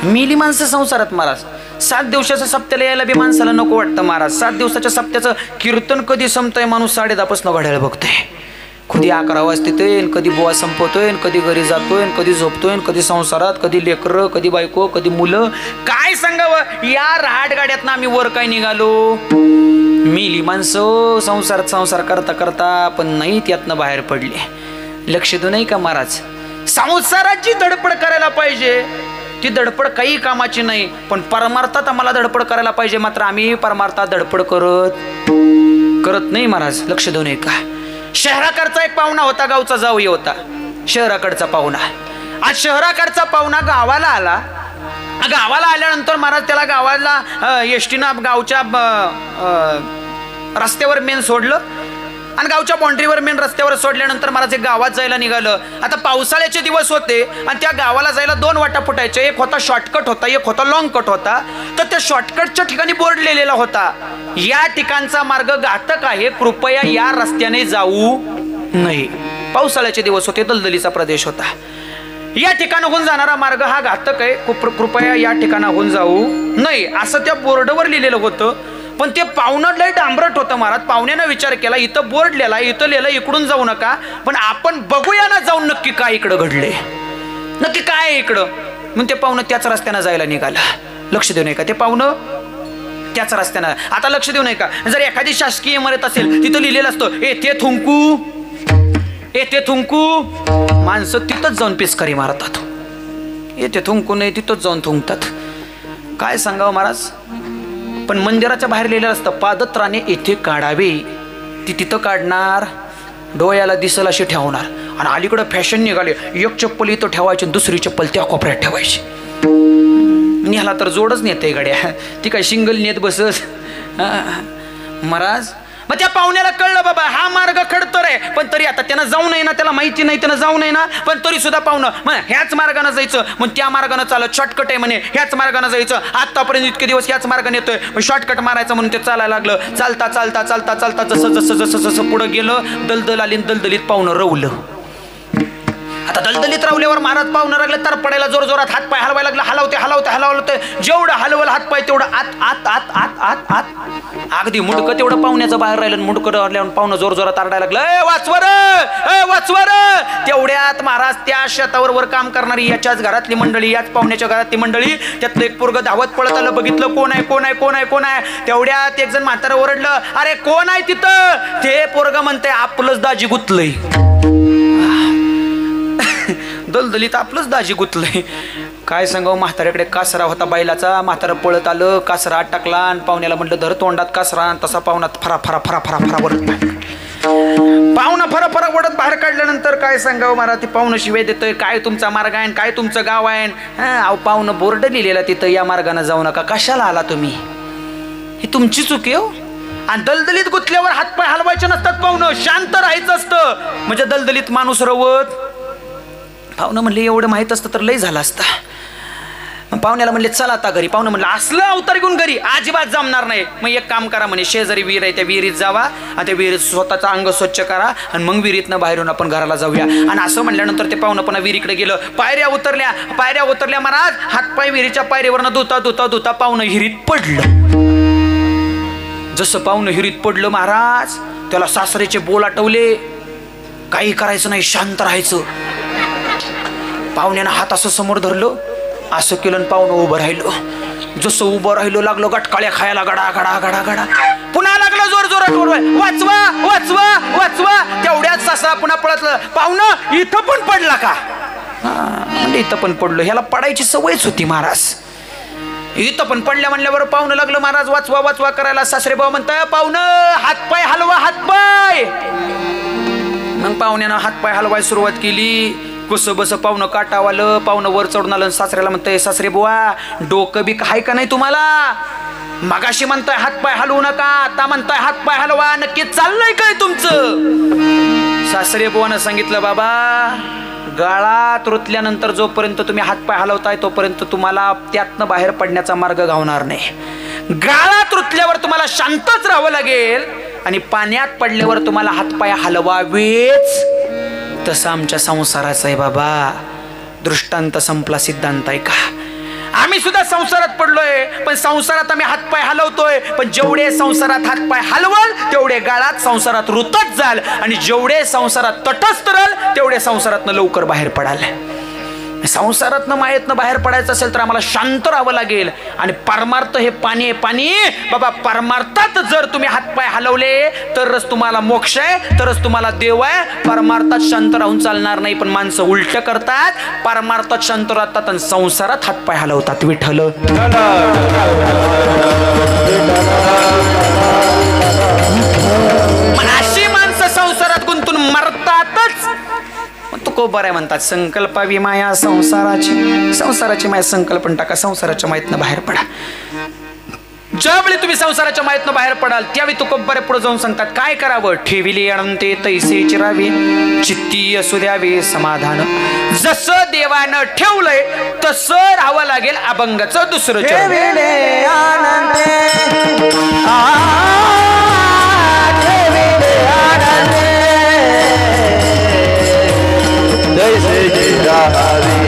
मेली माणसं संसारात महाराज. 7 दिवसाच्या सप्त्याला यायला बी माणसाला नको वाटतं महाराज. 7 दिवसाच्या सप्त्याचं कीर्तन कधी संपतंय माणूस 10:30 घड्याळ बघतोय. कधी 11 वाजतोय, कधी बुवा संपवतोय, कधी घरी जातोय, कधी झोपतोय, कधी संसारात, कधी लेकरं, कधी बायको, कधी मुलं. काय सांगावं या रहाट गाड्यातनं आम्ही वर काय निघालो. मेली माणसं संसार करता करता, पण नाही त्यातनं बाहेर पडले. लक्ष देऊ नाही का महाराज? संसाराची धडपड करायला पाहिजे. ती धडपड काही कामाची नाही, पण परमार्थात आम्हाला धडपड करायला पाहिजे. मात्र आम्ही परमार्थात धडपड करत नाही महाराज. लक्ष देऊ नये का? शहराकडचा एक पाहुणा होता, गावचा जावई होता. शहराकडचा पाहुणा. आज शहराकडचा पाहुणा गावाला आला. गावाला आल्यानंतर महाराज त्याला गावाला एसटीनं गावच्या रस्त्यावर मेन सोडलं आणि गावच्या बाउंड्रीवर मेन रस्त्यावर सोडल्यानंतर महाराज एक गावात जायला निघालं. आता पावसाळ्याचे दिवस होते आणि त्या गावाला जायला 2 वाटा फुटायचे. एक होता शॉर्टकट होता, एक होता लॉंग कट होता. तर त्या शॉर्टकटच्या ठिकाणी बोर्ड लिहिलेला होता, या ठिकाणचा मार्ग घातक आहे, कृपया या रस्त्याने जाऊ नये. पावसाळ्याचे दिवस होते, दलदलीचा प्रदेश होता. या ठिकाणाहून जाणारा मार्ग हा घातक आहे, कृपया या ठिकाणाहून जाऊ नये असं त्या बोर्डवर लिहिलेलं होतं. पण ते पाहुणं लय डांबरट होतं महाराज. पाहुण्यानं विचार केला, इथं बोर्ड लिहिला, इथं लिहिलं इकडून जाऊ नका, पण आपण बघूया ना जाऊन नक्की काय इकडं घडले, नक्की काय आहे इकडं. म्हणून ते पाहुणं त्याच रस्त्यानं जायला निघाला. लक्ष देऊ नये का ते पाहुणं त्याच रस्त्यानं. आता लक्ष देऊ नये का, जर एखादी शासकीय इमारत असेल तिथं लिहिलेलं असतं येथे थुंकू, येथे थुंकू, माणसं तिथंच जाऊन पिचकारी मारतात. येथे थुंकू नये तिथंच जाऊन थुंकतात. काय सांगावं महाराज. पण मंदिराच्या बाहेर लिहिलेलं असतं पादत्राणे येथे काढावे, ती तिथं काढणार, डोळ्याला दिसल अशी ठेवणार. आणि अलीकडं फॅशन निघाली, एक चप्पल इथं ठेवायची, दुसरी चप्पल त्या कोपऱ्यात ठेवायची. न्याला तर जोडच नेते गाड्या, ती काय सिंगल नेत बसस महाराज. मग त्या पाहुण्याला कळलं बाबा हा मार्ग खडतर आहे, पण तरी आता त्यानं जाऊ नये ना, त्याला माहिती नाही त्यानं जाऊ नये ना, पण तरी सुद्धा पाहुणं मग ह्याच मार्गानं जायचं. मग त्या मार्गानं चालत शॉर्टकट आहे म्हणे, ह्याच मार्गानं जायचं. आतापर्यंत इतके दिवस ह्याच मार्गाने येतोय, मग शॉर्टकट मारायचं म्हणून ते चालायला लागलं. चालता चालता चालता चालता जसं जसं जसं जसं पुढं गेलं, दलदल आली, दलदलीत पाहुणं रवलं. आता दलदलीत रावल्यावर महाराज पाहुणं लागले तर पडायला, जोर जोरात हात पाय हलवायला लागला. हलवते हलवते हलवते, जेवढं हलवलं हात पाय तेवढं आत आत आत आत आत आत, अगदी मुंडकं तेवढं पाहुण्याचं बाहेर राहिलं. मुंडकं राहिल्यावर पाहुणं जोर जोरात आरडायला लागलं, वाचवर वाचवर. तेवढ्यात महाराज त्या शेतावर वर काम करणारी याच्याच घरातली मंडळी, याच पाहुण्याच्या घरातली मंडळी, त्यातलं एक पोरगं धावत पळत आलं. बघितलं कोण आहे कोण आहे कोण आहे कोण आहे. तेवढ्यात एक जण म्हातारं ओरडलं, अरे कोण आहे तिथं. ते पोरगं म्हणते आपलंच दाजी गुतलंय. दलदलीत आपलंच दाजी गुतलंय. काय सांगावं. म्हाताऱ्याकडे कासरा होता बैलाचा. म्हातारं पळत आलं, कासरा आत टाकला आणि पाहुण्याला म्हटलं धर तोंडात कासरा. तसा पाहुणात फरा फरा फरा फरा फरा वरत पाहुणा फरा फरा वडत बाहेर काढल्यानंतर काय सांगावं मला. ते पाहुणं शिवाय देतोय, काय तुमचा मार्ग आहे, काय तुमचं गाव आहे. अहो पाहुणं बोर्ड लिहिलेला तिथं या मार्गाने जाऊ नका, कशाला आला तुम्ही, ही तुमची चूक आहे. आणि दलदलीत गुतल्यावर हातपाय हलवायचे नसतात पाहुणं, शांत राहायचं असतं. म्हणजे दलदलीत माणूस रवत. पाहुणं म्हणले एवढं माहित असतं तर लय झालं असतं. पाहुण्याला म्हणले चला आता घरी. पाहुणं म्हणलं असलं अवतार घेऊन घरी अजिबात जमणार नाही. मग एक काम करा म्हणे, शेजारी विहीर आहे त्या विहिरीत जावा आणि त्या विहिरीत स्वतःचं अंग स्वच्छ करा आणि मग विहिरीतनं बाहेरून आपण घराला जाऊया. आणि असं म्हणल्यानंतर ते पाहुणं पुन्हा विहिरीकडे गेलं. पायऱ्या उतरल्या महाराज. हातपाय विहिरीच्या पायरीवरनं धुता धुता धुता पाहुणं विहिरीत पडलं. जसं पाहुणं विहिरीत पडलं महाराज, त्याला सासरेचे बोल आठवले. काही करायचं नाही, शांत राहायचं. पाहुण्यानं हात असं समोर धरलं, असं केलं, पाहुणं उभं राहिलं. जसं उभं राहिलं लागलं गटकाळ्या खायला, गडा गडा गडा गडा. पुन्हा लागलं जोर जोरात वाचवा वाचवा वाचवा. तेवढ्याच सासरा पुन्हा पळतलं. पाहुणं इथं पण पडला का. म्हणजे इथं पण पडलो. ह्याला पडायची सवयच होती महाराज. इथं पण पडल्या म्हणल्यावर पाहुणं लागलं महाराज वाचवा वाचवा करायला. सासरे भाऊ म्हणताय पाहुणं हातपाय हलवा हातपाय. मग पाहुण्यानं हातपाय हलवाय सुरुवात केली. कसं बस पाहुणं काटावालं. पाहुणं वर चढून आलं. सासऱ्याला म्हणतंय सासरे बुवा डोकं बी आहे का नाही तुम्हाला. मगाशी म्हणताय हातपाय हलवू नका, आता म्हणताय हातपाय हलवा. नक्की चाललंय काय तुमचं. सासरे बुवानं सांगितलं बाबा गाळात रुतल्यानंतर जोपर्यंत तुम्ही हातपाय हलवताय तोपर्यंत तुम्हाला त्यातनं बाहेर पडण्याचा मार्ग घावणार नाही. गाळात रुतल्यावर तुम्हाला शांतच राहावं लागेल आणि पाण्यात पडल्यावर तुम्हाला हातपाय हलवावेच. तसं आमच्या संसाराचं आहे बाबा. दृष्टांत संपला, सिद्धांत आहे का. आम्ही सुद्धा संसारात पडलोय, पण संसारात आम्ही हातपाय हलवतोय. पण जेवढे संसारात हातपाय हलवल तेवढे गाळात संसारात रुतत जाल आणि जेवढे संसारात तटस्थ राल तेवढे संसारातनं लवकर बाहेर पडाल. संसारातनं मायेतनं बाहेर पडायचं असेल तर आम्हाला शांत राहावं लागेल. आणि परमार्थ हे पाणी आहे. पाणी बाबा परमार्थात जर तुम्ही हातपाय हलवले तरच तुम्हाला मोक्ष आहे, तरच तुम्हाला देव आहे. परमार्थात शांत राहून चालणार नाही. पण माणसं उलट करतात. परमार्थात शांत राहतात आणि संसारात हातपाय हलवतात. विठ्ठल अशी माणसं संसारात गुंतून मरतातच. तो बरं आहे म्हणतात. संकल्पावी माया संसाराची, संसाराची माया संकल्पन टाका, संसाराच्या मायेतनं बाहेर पडा. ज्यावेळी तुम्ही संसाराच्या मायेतनं बाहेर पडाल त्यावेळी तुकोबरे पुढे जाऊन सांगतात काय करावं. ठेविले अनंते तैसे चिरावे, चित्ती असू द्यावे समाधान. जसं देवानं ठेवलंय तसं राहावं लागेल. अभंगाचं दुसरं चरण. ठेविले आनंदे ठेविले आनंदे जैसे चिरावे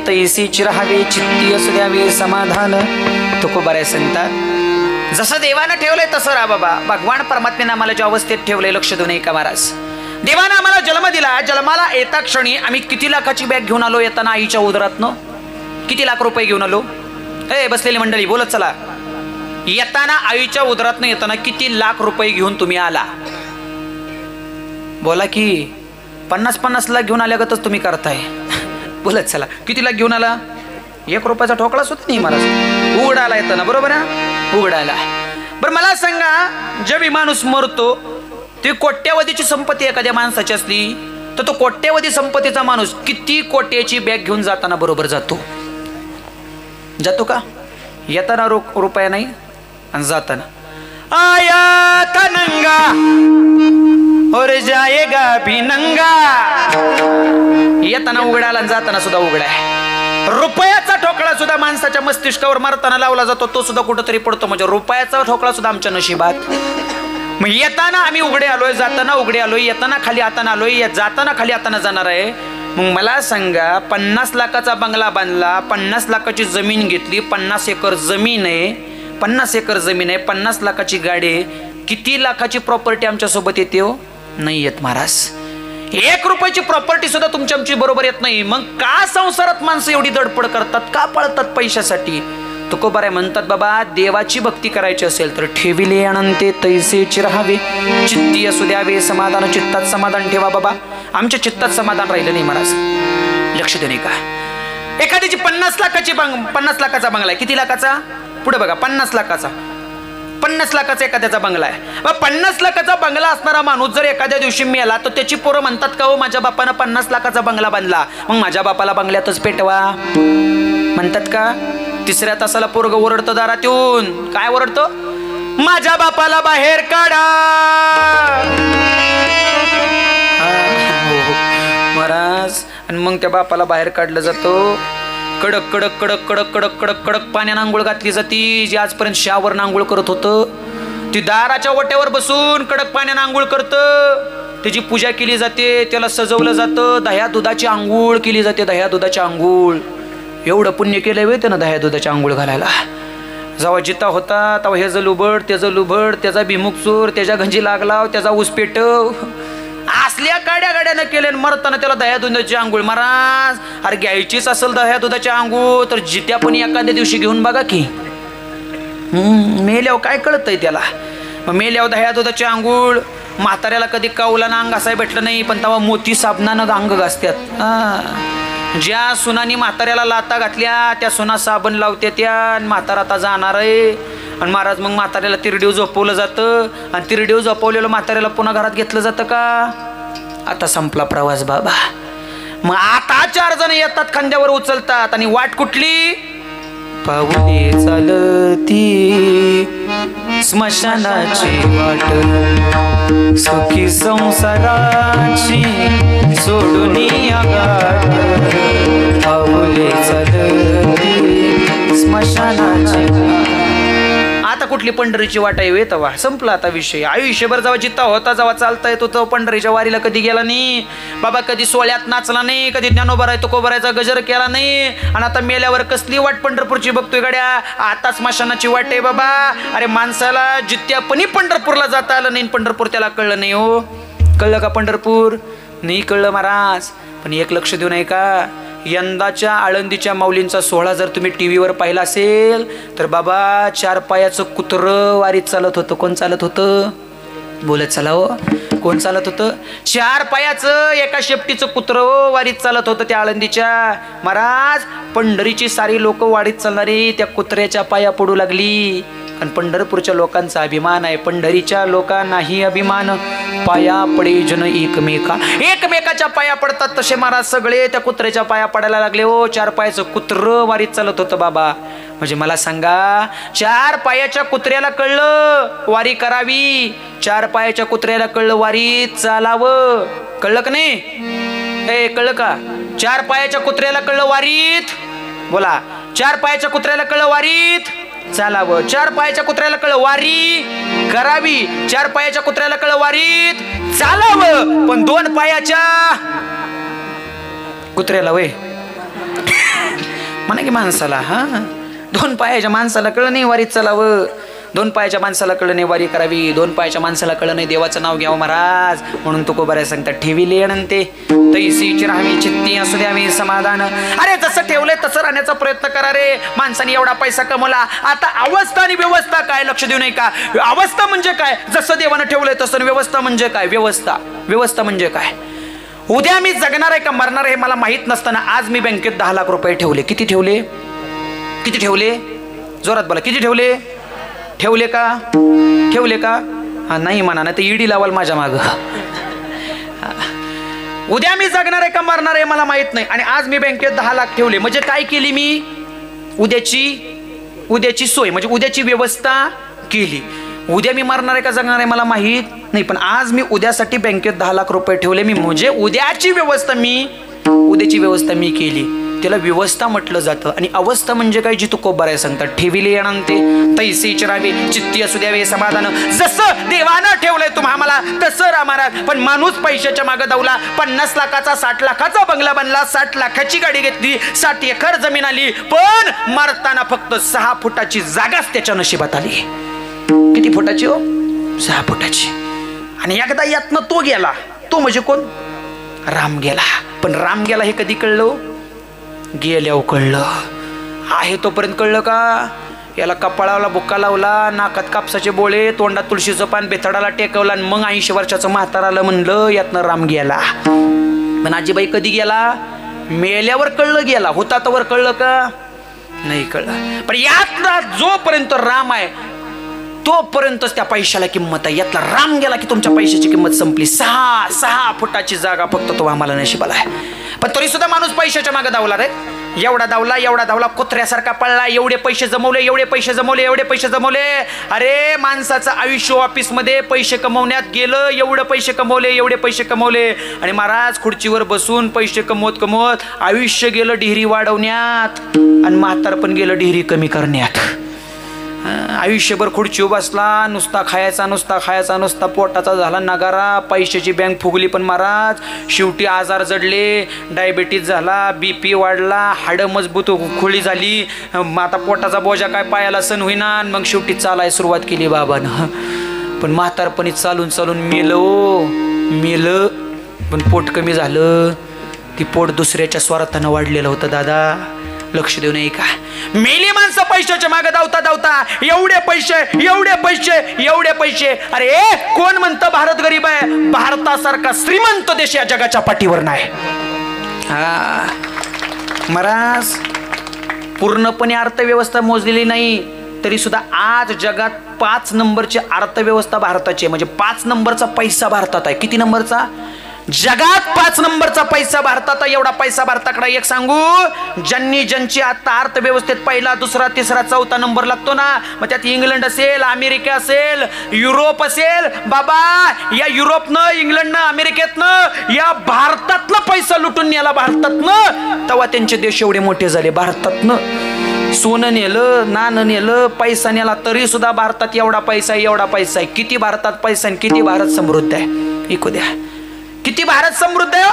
तैसीच राहावे, चित्ती असू द्यावे समाधान. तुकोबारे सांगतात जसं देवानं ठेवलंय तसं राहा बाबा. भगवान परमात्म्याने आम्हाला ज्या अवस्थेत ठेवलंय लक्ष देऊ नये का महाराज. देवानं आम्हाला जन्म दिला. जन्माला येता क्षणी आम्ही किती लाखाची बॅग घेऊन आलो येताना आईच्या उदरातनं. किती लाख रुपये घेऊन आलो. बसलेली मंडळी बोलत चला. येताना आईच्या उदरातनं येताना किती लाख रुपये घेऊन तुम्ही आला. बोला की 50-50 लाख घेऊन आल्यागतच तुम्ही करताय. बोलत चला. किती लाख घेऊन आला. 1 रुपयाचा ठोकळा सुद्धा नाही महाराज. उघडायला येताना बरोबर आहे उघडायला. बरं मला सांगा जेव्हा माणूस मरतो ती कोट्यावधीची संपत्ती एखाद्या माणसाची असली तर तो कोट्यावधी संपत्तीचा माणूस किती कोट्याची बॅग घेऊन जाताना बरोबर जातो. जातो का. येताना रुपया नाही आणि जाताना आया था नंगा और जाएगा भी नंगा. येताना उघडायला जाताना सुद्धा उघडा आहे. रुपयाचा ठोकळा सुद्धा माणसाच्या मस्तिष्कावर मारताना लावला जातो तो सुद्धा कुठंतरी पडतो. म्हणजे रुपयाचा ठोकळा सुद्धा आमच्या नशिबात. मग येताना आम्ही उघडे आलोय जाताना उघडे आलोय येताना खाली हाताना आलोय जाताना खाली हाताना जाणार आहे. मग मला सांगा 50 लाखाचा बंगला बांधला 50 लाखाची जमीन घेतली 50 एकर जमीन आहे 50 एकर जमीन आहे 50 लाखाची गाडी किती लाखाची प्रॉपर्टी आमच्या सोबत येते हो. नाही येत महाराज. 1 रुपयाची प्रॉपर्टी सुद्धा तुमच्या आमची बरोबर येत नाही. मग का संसारात माणसं एवढी धडपड करतात का पळतात पैशासाठी. तुकोबारे म्हणतात बाबा देवाची भक्ती करायची असेल तर ठेविले अनंते तैसेच राहावे, चित्ती असू द्यावे समाधान. चित्तात समाधान ठेवा बाबा. आमच्या चित्तात समाधान राहिलं नाही महाराज. लक्ष देणे का. एखाद्याची 50 लाखाचा बंगला आहे. किती लाखाचा पुढे बघा 50 लाखाचा एखाद्याचा बंगला आहे. 50 लाखाचा बंगला असणारा माणूस जर एखाद्या दिवशी मेला तर त्याची पोरं म्हणतात का हो माझ्या बापानं 50 लाखाचा बंगला बांधला मग माझ्या बापाला बंगल्यातच पेटवा म्हणतात का. तिसऱ्या तासाला पोरग ओरडतं दारात येऊन. काय ओरडतं. माझ्या बापाला बाहेर काढा. महाराज आणि मग त्या बापाला बाहेर काढलं जातं. कडक कडक कडक कडक कडक कडक कडक पाण्यानं आंघोळ घातली जाती. जी आजपर्यंत शावर आंघोळ करत होतं ती दाराच्या ओट्यावर बसून कडक पाण्यानं आंघोळ करतं. त्याची पूजा केली जाते, त्याला सजवलं जातं, दह्या दुधाची आंघोळ केली जाते, दह्या दुधाची आंघोळ. एवढं पुण्य केलंय वे त्यानं दह्या दुधाची आंघोळ घालायला. जेव्हा जिता होता तेव्हा ह्याचं लुबड त्याचं लुबड, त्याचा भिमुख चोर, त्याच्या घंजी लागला, त्याचा ऊस पेटव, असल्या गाड्यानं केले. मरताना त्याला दह्या दुधाची आंघोळ. महाराज अरे घ्यायचीच असेल दह्या दुधाची आंघोळ तर जित्या पण एखाद्या दिवशी घेऊन बघा की. मेल्यावर काय कळतंय त्याला. मग मेल्यावर दह्या दुधाची आंघोळ. म्हाताऱ्याला कधी कावलानं अंग घासाय भेटलं नाही, पण तेव्हा मोती साबणानं अंग घासतात. ज्या सुनानी म्हाताऱ्याला लाता घातल्या त्या सुना साबण लावते त्या, आणि म्हातारा आता जाणार आहे. आणि महाराज मग म्हाताऱ्याला तिरडीव झोपवलं जातं, आणि तिरडीव झोपवलेलं म्हाताऱ्याला पुन्हा घरात घेतलं जातं का. आता संपला प्रवास बाबा. मग आता 4 जण येतात, खांद्यावर उचलतात, आणि वाट कुठली. पाऊले चालती स्मशानाची वाट, सुखी संसाराची सोडून गाठ. पाऊले चालती स्मशानाची. आता कुठली पंढरीची वाट आहे तवा संपला आता विषय. आयुष्यभर जेव्हा जित्ता होता, जेव्हा चालता येतो तो पंढरीच्या वारीला कधी गेला नाही बाबा. कधी सोहळ्यात नाचला नाही, कधी ज्ञानोबा राय तुकोबारायचा गजर केला नाही. आणि आता मेल्यावर कसली वाट पंढरपूरची बघतोय गड्या. आता स्मशानाची वाट आहे बाबा. अरे माणसाला जित्यापणी पंढरपूरला जाता आलं नाही, पंढरपूर त्याला कळलं नाही. हो कळलं का पंढरपूर नाही कळलं महाराज. पण एक लक्ष देऊ नये का, यंदाच्या आळंदीच्या माऊलींचा सोहळा जर तुम्ही टीव्हीवर पाहिला असेल तर बाबा 4 पायाचं कुत्रं वारीत चालत होतं. कोण चालत होतं बोलत चला हो. कोण चालत होतं. 4 पायाचं एका शेपटीचं कुत्रं वारीत चालत होतं त्या आळंदीच्या. महाराज पंढरीची सारी लोक वारीत चालणारी त्या कुत्र्याच्या पाया पडू लागली. आणि पंढरपूरच्या लोकांचा अभिमान आहे. पंढरीच्या लोकांनाही अभिमान. पाया पडे जन एकमेकाच्या पाया पडतात तसे महाराज सगळे त्या कुत्र्याच्या पाया पडायला लागले. हो 4 पायाचं कुत्रं वारीत चालत होतं बाबा. म्हणजे मला सांगा 4 पायाच्या कुत्र्याला कळलं वारी करावी, 4 पायाच्या कुत्र्याला कळलं वारीत चालावं. कळलं का नाही. ए कळलं का. 4 पायाच्या कुत्र्याला कळलं वारीत. बोला 4 पायाच्या कुत्र्याला कळलं वारीत चालावं. 4 पायाच्या कुत्र्याला कळलं वारी करावी, 4 पायाच्या कुत्र्याला कळलं वारीत चालावं. पण 2 पायाच्या कुत्र्याला वय म्हणा की माणसाला. 2 पायाच्या माणसाला कळलं नाही वारीत चालावं, 2 पायाच्या माणसाला कळलं नाही वारी करावी, 2 पायाच्या माणसाला कळलं नाही देवाचं नाव घ्यावं महाराज. म्हणून तुकोबाराय सांगतात ठेविले अनंते तैसीची राहावी चित्ती असू द्यावी समाधान. अरे जसं ठेवलंय तसं राहण्याचा प्रयत्न करा रे. माणसाने एवढा पैसा कमवला, आता अवस्था आणि व्यवस्था काय लक्ष देऊ नये का. अवस्था म्हणजे काय, जसं देवानं ठेवलंय तसं. व्यवस्था म्हणजे काय, व्यवस्था म्हणजे काय. उद्या मी जगणार आहे का मरणार आहे हे मला माहित नसताना आज मी बँकेत 10 लाख रुपये ठेवले. किती ठेवले. जोरात बोला. किती ठेवले. ठेवले का. नाही म्हणा ना ते ईडी लावाल माझ्या माग. उद्या मी जगणार आहे का मरणार आहे मला माहित नाही, आणि आज मी बँकेत 10 लाख ठेवले. म्हणजे काय केली मी. उद्याची सोय म्हणजे उद्याची व्यवस्था केली. उद्या मी मरणार आहे का जगणार आहे मला माहित नाही, पण आज मी उद्यासाठी बँकेत 10 लाख रुपये ठेवले. मी म्हणजे उद्याची व्यवस्था मी केली. त्याला व्यवस्था म्हटलं जातं. आणि अवस्था म्हणजे काय जी तुकोबाराय सांगतात ठेविले अनंते तैसीच राहावे चित्ती असू द्यावे समाधान. जसं देवानं ठेवलंय तुम्हाला तसं राहा महाराज. पण माणूस पैशाच्या मागे धावला. 50 लाखाचा 60 लाखाचा बंगला बनला, 60 लाखाची गाडी घेतली, 60 एकर जमीन आली, पण मरताना फक्त 6 फुटाची जागाच त्याच्या नशिबात आली. किती फुटाची हो. 6 फुटाची. आणि एकदा यातनं तो गेला. तो म्हणजे कोण. राम गेला. पण राम गेला हे कधी कळलं. गेल्यावर कळलं. आहे तोपर्यंत कळलं का. याला कपाळाला बुक्का लावला, नाकात कापसाचे बोळे, तोंडात तुळशीचं पान बेथडाला टेकवला, आणि मग 80 वर्षाचं म्हाताराला म्हणलं यातनं राम गेला. पण आजीबाई कधी गेला. मेल्यावर कळलं गेला. होता तवर कळलं का नाही कळलं. पण यातला जोपर्यंत राम आहे तोपर्यंतच त्या पैशाला किंमत आहे. यातला राम गेला की तुमच्या पैशाची किंमत संपली. 6 फुटाची जागा फक्त तो आम्हाला नशिबाला आहे. पण तरी सुद्धा माणूस पैशाच्या मागे धावला रे. एवढा धावला कुत्र्यासारखा पळला. एवढे पैसे जमवले. अरे माणसाचं आयुष्य ऑफिसमध्ये पैसे कमवण्यात गेलं. एवढे पैसे कमवले. आणि महाराज खुर्चीवर बसून पैसे कमवत आयुष्य गेलं डिहरी वाढवण्यात, आणि म्हातार पण गेलं डिहरी कमी करण्यात. आयुष्यभर खुर्चीवर बसला, नुसता खायचा नुसता पोटाचा झाला नगारा, पैशाची बँक फुगली. पण महाराज शेवटी आजार जडले, डायबिटीज झाला, BP वाढला, हाडं मजबूत खोळी झाली, आता पोटाचा बोजा काय पायाला सण होईना. मग शेवटी चालायला सुरुवात केली बाबानं. पण म्हातारपणी चालून चालून मेलं. पण पोट कमी झालं. ती पोट दुसऱ्याच्या स्वार्थानं वाढलेलं होतं. दादा लक्ष देऊ नये का? मेली माणसं पैशाच्या मागे धावता एवढे पैसे. अरे कोण म्हणतं भारत गरीब आहे? भारतासारखा श्रीमंत देश या जगाच्या पाठीवर नाही. हा महाराज पूर्णपणे अर्थव्यवस्था मोजलेली नाही तरी सुद्धा आज जगात 5 नंबरची अर्थव्यवस्था भारताची आहे. म्हणजे 5 नंबरचा पैसा भारतात आहे. किती नंबरचा? जगात 5 नंबरचा पैसा भारतात. एवढा पैसा भारताकडे. एक सांगू, ज्यांची आता अर्थव्यवस्थेत पहिला, दुसरा, तिसरा, चौथा नंबर लागतो ना, मग त्यात इंग्लंड असेल, अमेरिका असेल, युरोप असेल. बाबा या युरोपनं, इंग्लंडनं, अमेरिकेतनं, या भारतातनं पैसा लुटून नेला. भारतातनं तेव्हा त्यांचे देश एवढे मोठे झाले. भारतातनं सोनं नेलं, नाणं नेलं, पैसा नेला, तरी सुद्धा भारतात एवढा पैसा आहे. किती भारतात पैसा आणि किती भारत समृद्ध आहे. ऐकू द्या, किती भारत समृद्ध है.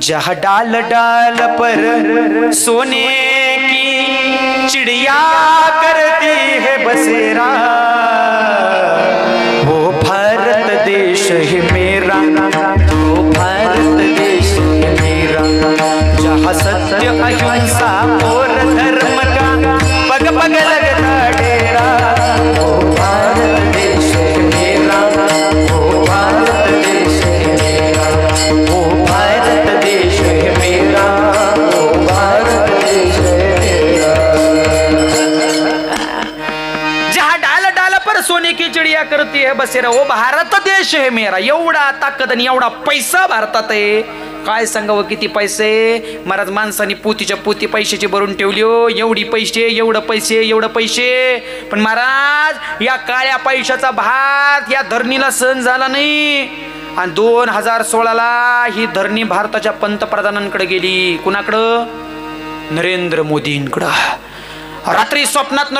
जहाँ डाल डाल पर सोने की चिड़िया करती है बसेरा, वो भारत देश है मेरा, वो भारत देश है मेरा. जहाँ सत्य अहिंसा और धर्म का पग पग लगता डेरा, वो भारत देश है मेरा, वो भारत देश है मेरा, वो भारत देश है मेरा, वो भारत देश है मेरा. जहाँ डाल डाल पर सोने की चिड़िया करती है बसेरा, वो भारत देश है मेरा. एवढा ताकद आणि एवढा पैसा भारतात आहे. काय सांगावं किती पैसे. महाराज माणसाने पोतीच्या पोती पैशाची भरून ठेवली हो. एवढं पैसे. पण महाराज या काळ्या पैशाचा भार या धरणीला सहन झाला नाही. आणि 2016ला ही धरणी भारताच्या पंतप्रधानांकडे गेली. कुणाकडं? नरेंद्र मोदींकडं. रात्री स्वप्नात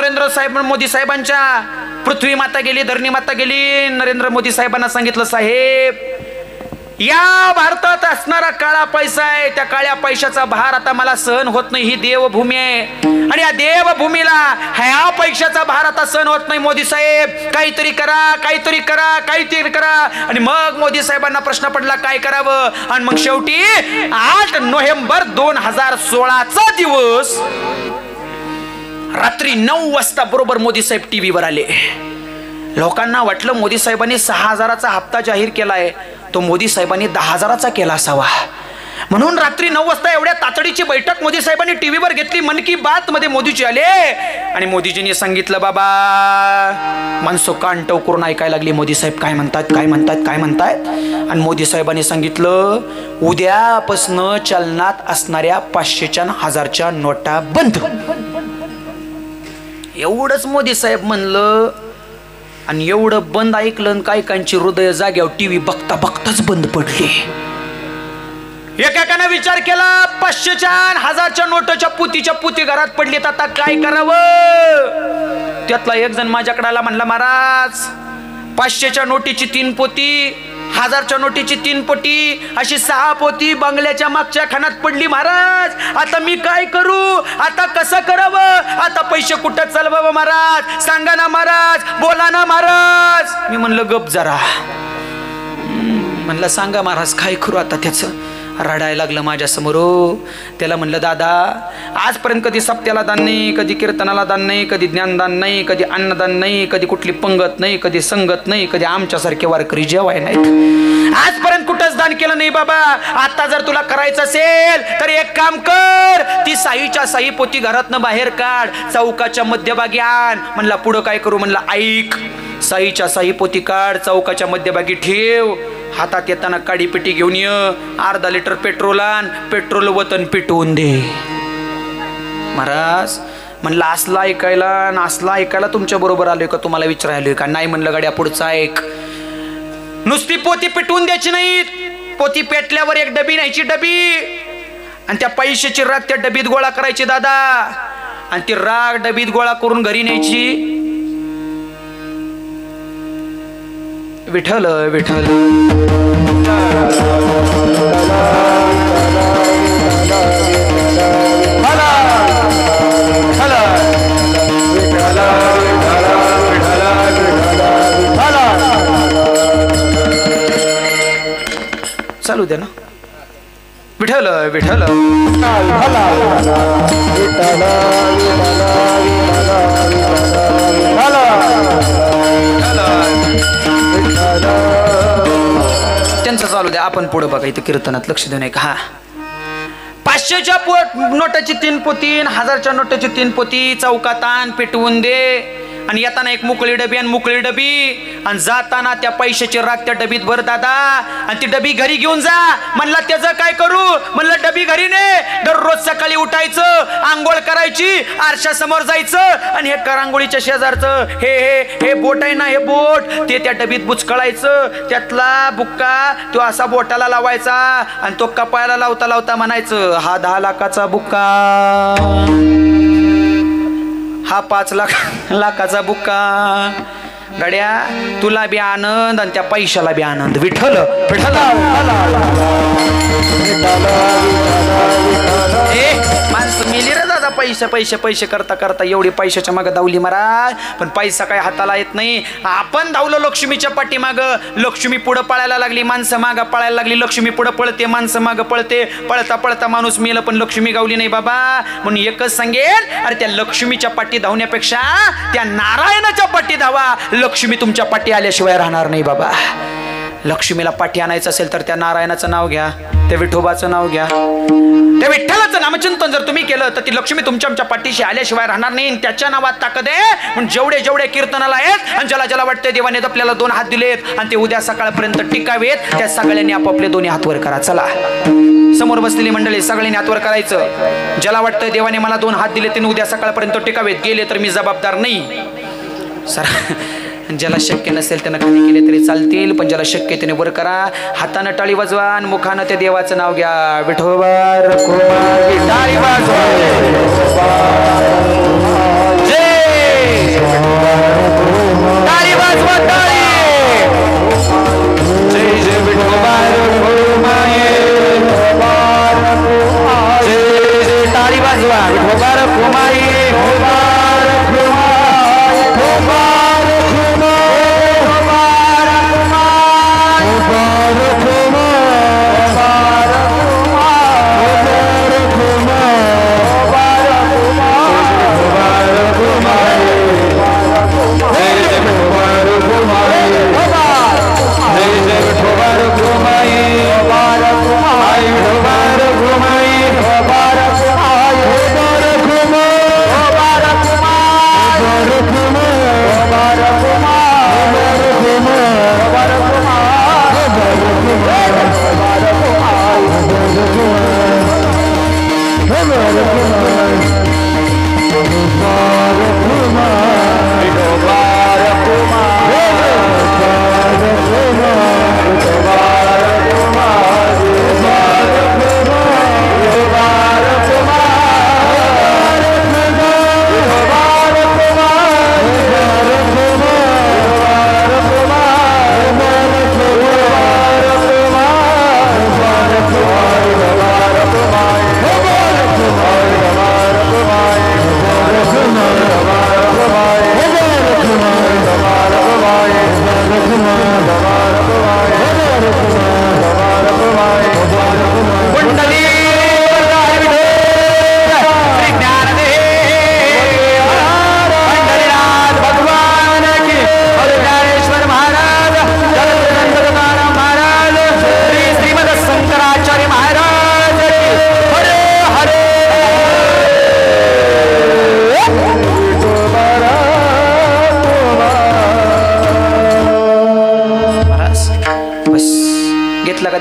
मोदी साहेबांच्या पृथ्वी माता गेली, धरणी माता गेली. नरेंद्र मोदी साहेबांना सांगितलं, साहेब या भारतात असणारा काळा पैसा आहे, त्या काळ्या पैशाचा भार आता मला सहन होत नाही. ही देवभूमी आहे आणि या देवभूमीला ह्या पैशाचा भार आता सहन होत नाही. मोदी साहेब काहीतरी करा. आणि मग मोदी साहेबांना प्रश्न पडला काय करावं. आणि मग शेवटी 8 नोव्हेंबर 2016चा दिवस रात्री 9 वाजता बरोबर मोदी साहेब टीव्हीवर आले. लोकांना वाटलं मोदी साहेबांनी 6,000चा हप्ता जाहीर केलाय, तो मोदी साहेबांनी 10,000चा केला असावा. म्हणून रात्री 9 वाजता एवढ्या तातडीची बैठक मोदी साहेबांनी टीव्हीवर घेतली. मन की बात मध्ये मोदीजी आले आणि मोदीजींनी सांगितलं, बाबा माणसं कान टव करून ऐकायला लागली. मोदी साहेब काय म्हणतात. आणि मोदी साहेबांनी सांगितलं, उद्यापासून चलनात असणाऱ्या 500च्या 1000च्या नोटा बंद. एवढंच मोदी साहेब म्हणलं. आणि एवढं बंद ऐकलं, कायकांची हृदय जाग्यावर टीव्ही बघता बघताच बंद पडली. एकेकाने विचार केला, 500च्या 1000च्या नोटाच्या पोती घरात पडलीत, आता काय करावं. त्यातला एक जण माझ्याकडे आला, म्हणला, महाराज 500च्या नोटीची 3 पोती, 1000च्या नोटीची 3 पोती, अशी 6 पोती बंगल्याच्या मागच्या खानात पडली. महाराज आता मी काय करू, आता कसं करावं, आता पैसे कुठं चालवावं महाराज, सांगा ना महाराज, बोला ना महाराज. मी म्हणलं गप जरा. म्हणलं सांगा महाराज काय करू आता. त्याचं रडायला लागलं माझ्या समोर. त्याला म्हणलं, दादा आजपर्यंत कधी सप्त्याला दान नाही, कधी कीर्तनाला दान नाही, कधी ज्ञानदान नाही, कधी अन्नदान नाही, कधी कुठली पंगत नाही, कधी संगत नाही, कधी आमच्यासारखे वारकरी जेवाय नाहीत. आजपर्यंत कुठंच दान केलं नाही बाबा. आता जर तुला करायचं असेल तर एक काम कर, ती साईच्या साई पोती घरातनं बाहेर काढ, चौकाच्या मध्यभागी आण. म्हणला पुढं काय करू. म्हणला ऐक, साईच्या साई पोती काढ, चौकाच्या मध्यभागी ठेव, हातात येताना काडी पेटी घेऊन ये, अर्धा लिटर पेट्रोल आण, पेट्रोल वतन पेटवून दे. महाराज म्हणलं असला ऐकायला तुमच्या बरोबर आलोय का, तुम्हाला विचारायलोय का. नाही म्हणलं, गाड्या पुढचा ऐक. नुसती पोती पेटवून द्यायची नाही, पोती पेटल्यावर एक डबी न्यायची, डबी, आणि त्या पैशाची राग त्या डबीत गोळा करायची दादा. आणि ती राग डबीत गोळा करून घरी न्यायची. विठ्ठल विठ्ठल चालू द्या ना विठ्ठल विठ्ठल त्यांचं चालू द्या आपण पुढे बघा इथं कीर्तनात लक्ष देऊ नये का हा 500च्या नोटाची 3 पोती 1000च्या नोटाची 3 पोती चौकातान पेटवून दे आणि येताना एक मुकळी डबी आणि मुकळी डबी आणि जाताना त्या पैशाची राख त्या डबीत भर दादा आणि ती डबी घरी घेऊन जा म्हणला त्याचं काय करू म्हणलं डबी घरी ने दररोज सकाळी उठायचं आंघोळ करायची आरशासमोर जायचं आणि हे करांगोळीच्या शेजारचं हे हे हे बोट आहे ना हे बोट ते त्या डबीत बुचकळायचं त्यातला बुक्का तो असा बोटाला लावायचा आणि तो कपाळाला लावता लावता म्हणायचं हा 10 लाखाचा बुक्का हा 5 लाखाचा बुक्का गड्या तुला बी आनंद आणि त्या पैशाला बी आनंद विठ्ठल विठ्ठल माणसं मिली रे दादा पैसे पैसे पैसे करता करता एवढी पैशाच्या मागे धावली महाराज पण पैसा काय हाताला येत नाही आपण धावलो लक्ष्मीच्या पाठीमाग लक्ष्मी पुढं पळायला लागली माणसं मागं पळायला लागली लक्ष्मी पुढं पळते माणसं मागं पळते पळता पळता माणूस मेलं पण लक्ष्मी गावली नाही बाबा म्हणून एकच सांगेल अरे त्या लक्ष्मीच्या पाठी धावण्यापेक्षा त्या नारायणाच्या पाठी धावा लक्ष्मी तुमच्या पाठी आल्याशिवाय राहणार नाही बाबा लक्ष्मीला पाठी आणायचं असेल तर त्या नारायणाचं नाव घ्या त्या विठोबाचं नाव घ्या त्या विठ्ठलाचं नामचिंतन जर तुम्ही केलं तर ती लक्ष्मी तुमच्या पाठीशी आल्याशिवाय राहणार नाही त्याच्या नावात ताकद आहे म्हणून जेवढे कीर्तनाला आहेत आणि ज्याला वाटतंय देवाने आपल्याला 2 हात दिलेत आणि ते उद्या सकाळपर्यंत टिकावेत त्या सगळ्यांनी आपापले 2 हात वर करा चला समोर बसलेली मंडळी सगळ्यांनी हात वर करायचं ज्याला वाटतंय देवाने मला 2 हात दिले त्यांनी उद्या सकाळपर्यंत टिकावेत गेले तर मी जबाबदार नाही सर ज्याला शक्य नसेल त्यानं खाली केले तरी चालतील पण ज्याला शक्य त्याने वर करा हातानं टाळी वाजवा आणि मुखानं त्या देवाचं नाव घ्या विठोबा टाळी वाजवा जय टाळी वाजवा टाळी जय जय विठोबा जय जय टाळी वाजवा विठोबा रखुमाई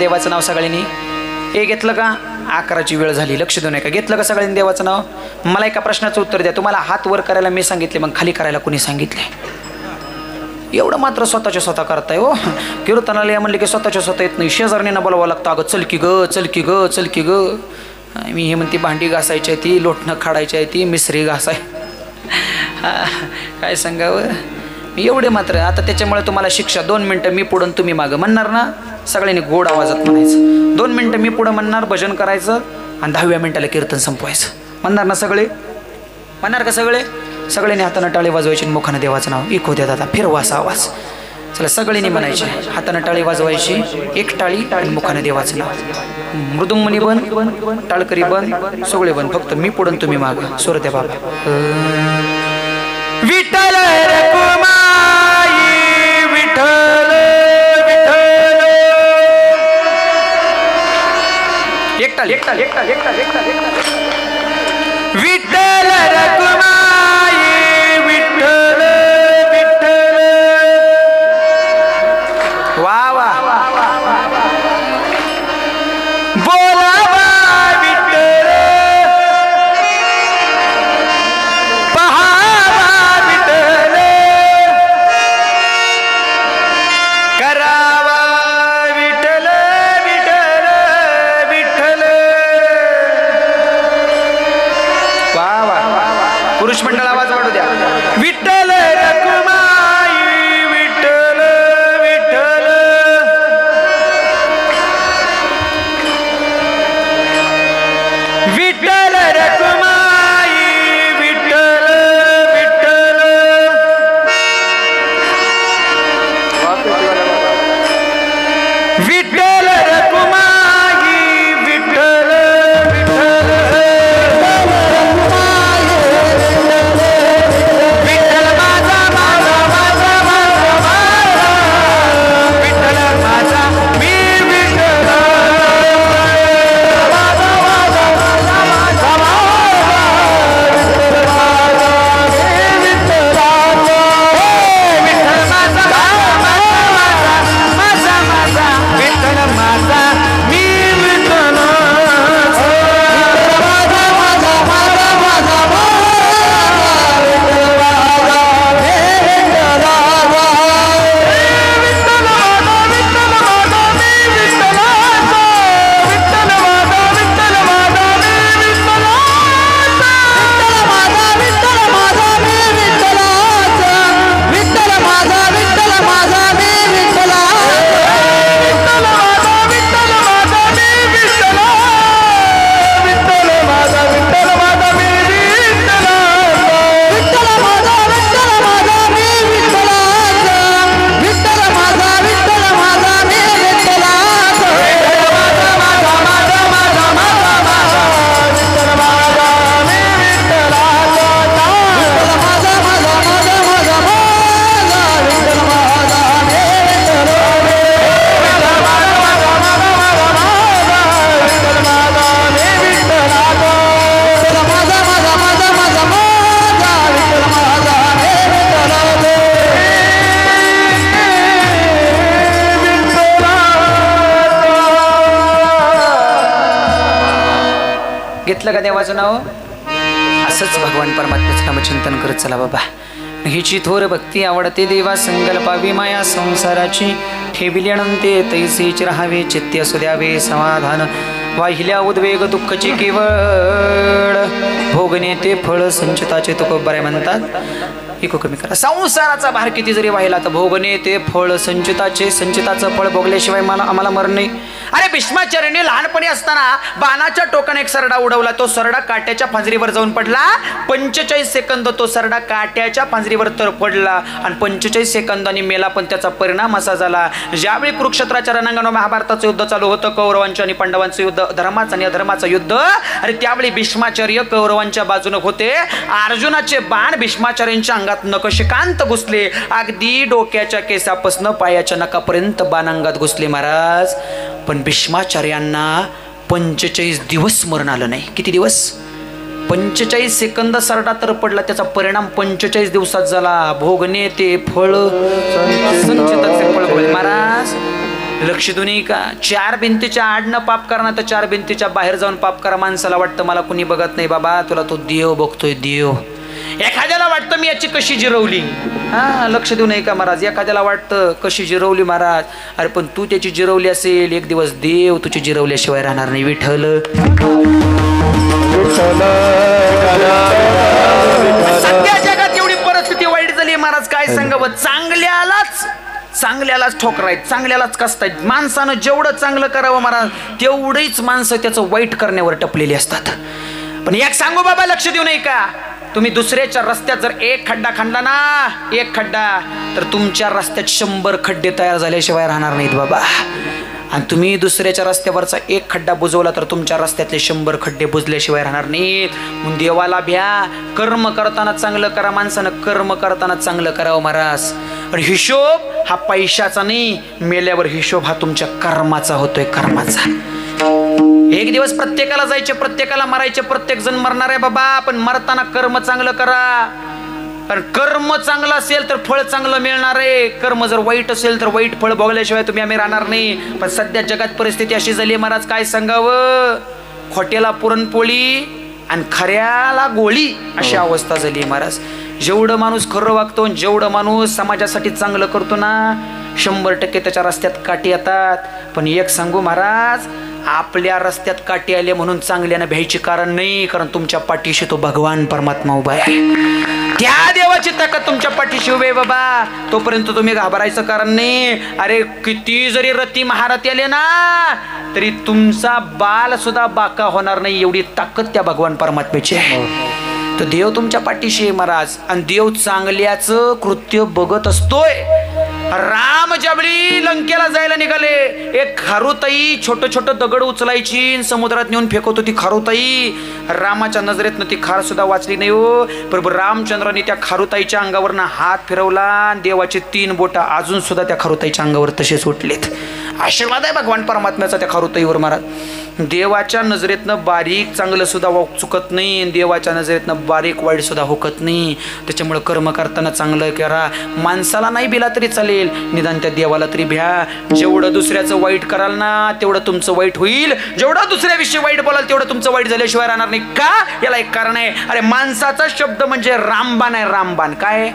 देवाचं नाव सगळ्यांनी हे घेतलं का 11ची वेळ झाली लक्ष देऊ नका घेतलं का सगळ्यांनी देवाचं नाव मला एका प्रश्नाचं उत्तर द्या तुम्हाला हात वर करायला मी सांगितले मग खाली करायला कोणी सांगितले एवढं मात्र स्वतःच्या स्वतः करताय हो कीर्तनाला म्हणले की स्वतःच्या स्वतः येत नाही शेजारणींना बोलावं लागतं अगं चलकी ग चलकी ग चलकी ग मी हे म्हणते भांडी घासायची आहे ती लोटणं खाडायची आहे ती मिसरी घासाय काय सांगावं एवढे मात्र. आता त्याच्यामुळे तुम्हाला शिक्षा. 2 मिनिटं मी पुढं तुम्ही मागं म्हणणार ना, सगळ्यांनी गोड आवाजात म्हणायचं. 2 मिनिटं मी पुढं म्हणणार, भजन करायचं आणि 10व्या मिनिटाला कीर्तन संपवायचं. म्हणणार ना सगळे? म्हणणार का सगळे? सगळ्यांनी हातानं टाळी वाजवायची, मुखानं देवाचं नाव इको द्या दादा, फिरवा असा आवाज. चला सगळ्यांनी म्हणायचे, हातानं टाळी वाजवायची, 1 टाळी आणि मुखानं देवाचं नाव. मृदुंगमणी बंद, टाळकरी बंद, सगळे बंद. फक्त मी पुढं तुम्ही मागं. सूर द्या बाबा. विठ्ठल रखुमाई विठ्ठल विठ्ठल. एकटाल एकटाल एकटाल एकटाल एकटाल एकटाल. विठ्ठल रखुमाई विठ्ठल विठ्ठल. वा वा. बोलावा विठ्ठल, पहावा विठ्ठल, करावा विठ्ठल विठ्ठल विठ्ठल. वा वा. पुरुष मंडळ आवाज वाढू द्या. विठ्ठल रखुमाई विठ्ठल विठ्ठल. विठ्ठल रखुमाई विठ्ठल विठ्ठल. विठ्ठल रखुमाई विठ्ठल विठ्ठल. विठ्ठल माझा माझा माझा माझा माझा. विठ्ठल माझा मी विठ्ठल. माझा माझा माझा माझा माझा. विठ्ठल माझा मी विठ्ठल. विठ्ठल माझा माझा माझा माझा. विठ्ठल माझा मी विठ्ठल. माझा माझा माझा माझा घेतलं का देवाचं नाव? असंच भगवान परमात्म्याचं नामचिंतन करत चला बाबा. हिची थोर भक्ती आवडते देवा, संकल्पावी माया संसाराची, ठेविली अनंते तैसेच राहावे, चित्ते असू द्यावे समाधान, वाहिल्या उद्वेग दुःखची केवळ, भोगणे ते फळ संचिताचे तुकोबारे म्हणतात. इको कमी करा. संसाराचा भार किती जरी वाहिला तर भोगणे ते फळ संचिताचे, संचिताचं फळ भोगल्याशिवाय आम्हाला मरण नाही. अरे भीष्माचार्याने लहानपणी असताना बाणाच्या टोकाने एक सरडा उडवला, तो सरडा काट्याच्या फांजरीवर जाऊन पडला. 45 सेकंद तो सरडा काट्याच्या फांजरीवर तर पडला आणि 45 सेकंदांनी मेला. पण त्याचा परिणाम असा झाला, ज्यावेळी कुरुक्षेत्राच्या रणांगणावर महाभारताचं युद्ध चालू होतं, कौरवांचं आणि पांडवांचं युद्ध, धर्माचं आणि अधर्माचं युद्ध, आणि त्यावेळी भीष्माचार्य कौरवांच्या बाजूने होते. अर्जुनाचे बाण भीष्माचार्यांच्या अंगात नकशिकांत घुसले, अगदी डोक्याच्या केसापासून पायाच्या नखापर्यंत बाण अंगात घुसले महाराज. पण भीष्माचार्यांना 45 दिवस मरण आलं नाही. किती दिवस? 45 सेकंद सरडा तर पडला, त्याचा परिणाम 45 दिवसात झाला. भोगणे ते फळ संचिताचे फळ भोगले महाराज. लक्ष दोन्ही का 4 भिंतीच्या आडनं पाप करा ना तर 4 भिंतीच्या बाहेर जाऊन पाप करा. माणसाला वाटतं मला कुणी बघत नाही, बाबा तुला तो देव बघतोय देव. एखाद्याला वाटतं मी याची कशी जिरवली, हा लक्ष देऊ नये का महाराज. एखाद्याला वाटतं कशी जिरवली महाराज, अरे पण तू त्याची जिरवली असेल, एक दिवस देव तुझी जिरवल्याशिवाय राहणार नाही. विठ्ठल सध्या जगात एवढी परिस्थिती वाईट झाली महाराज, काय सांगावं. चांगल्यालाच ठोकरायत, चांगल्यालाच कसतायत. माणसानं जेवढं चांगलं करावं महाराज तेवढीच माणसं त्याचं वाईट करण्यावर टपलेली असतात. पण एक सांगू बाबा, लक्ष देऊ नये का, तुम्ही दुसऱ्याच्या रस्त्यात जर एक खड्डा खणला ना, एक खड्डा, तर तुमच्या रस्त्यात 100 खड्डे तयार झाल्याशिवाय राहणार नाहीत बाबा. आणि तुम्ही दुसऱ्याच्या रस्त्यावरचा एक खड्डा बुजवला तर तुमच्या रस्त्यातले 100 खड्डे बुजल्याशिवाय राहणार नाहीत. म्हणून देवाला भ्या, कर्म करताना चांगलं करा. माणसानं कर्म करताना चांगलं करावं महाराज. पण हिशोब हा पैशाचा नाही, मेल्यावर हिशोब हा तुमच्या कर्माचा होतोय, कर्माचा. एक दिवस प्रत्येकाला जायचे, प्रत्येकाला मरायचे, प्रत्येक जण मरणार आहे बाबा. पण मरताना कर्म चांगलं करा. कारण कर्म चांगलं असेल तर फळ चांगलं मिळणार आहे. कर्म जर वाईट असेल तर वाईट फळ भोगल्याशिवाय तुम्ही आम्ही राहणार नाही. पण सध्या जगात परिस्थिती अशी झाली महाराज, काय सांगावं, खोट्याला पुरणपोळी आणि खऱ्याला गोळी अशी अवस्था झाली महाराज. जेवढं माणूस खरं वागतो, जेवढं माणूस समाजासाठी चांगलं करतो ना, 100% त्याच्या रस्त्यात काठी येतात. पण एक सांगू महाराज, आपल्या रस्त्यात काठी आले म्हणून चांगल्यानं भ्यायचे कारण नाही. कारण तुमच्या पाठीशी तो भगवान परमात्मा उभा आहे. त्या देवाची ताकद तुमच्या पाठीशी उभे बाबा. तोपर्यंत तुम्ही घाबरायचं कारण नाही. अरे किती जरी रती महारथी आले ना, तरी तुमचा बाल सुद्धा बाका होणार नाही, एवढी ताकद त्या भगवान परमात्म्याची आहे. तर देव तुमच्या पाठीशी आहे महाराज. आणि देव चांगल्याचं कृत्य बघत असतोय. राम ज्यावेळी लंकेला जायला निघाले, एक खारुताई छोट छोट दगड उचलायची समुद्रात नेऊन फेकत होती. खारुताई, रामाच्या नजरेतनं ती खार सुद्धा वाचली नाही हो. प्रभू रामचंद्रांनी त्या खारुताईच्या अंगावरनं हात फिरवला. देवाचे 3 बोट अजून सुद्धा त्या खारुताईच्या अंगावर तसेच उठलेत. आशीर्वाद आहे भगवान परमात्म्याचा त्या खारुताईवर महाराज. देवाच्या नजरेतनं बारीक चांगलं सुद्धा चुकत नाही, देवाच्या नजरेतनं बारीक वाईट सुद्धा होकत नाही. त्याच्यामुळं कर्म करताना चांगलं करा. माणसाला नाही बिला तरी चालेल, निदान त्या देवाला तरी भ्या. जेवढं दुसऱ्याचं वाईट कराल ना, तेवढं तुमचं वाईट होईल. जेवढं दुसऱ्याविषयी वाईट बोलाल तेवढं तुमचं वाईट झाल्याशिवाय राहणार नाही. का? याला एक कारण आहे. अरे माणसाचा शब्द म्हणजे रामबाण आहे. रामबाण काय?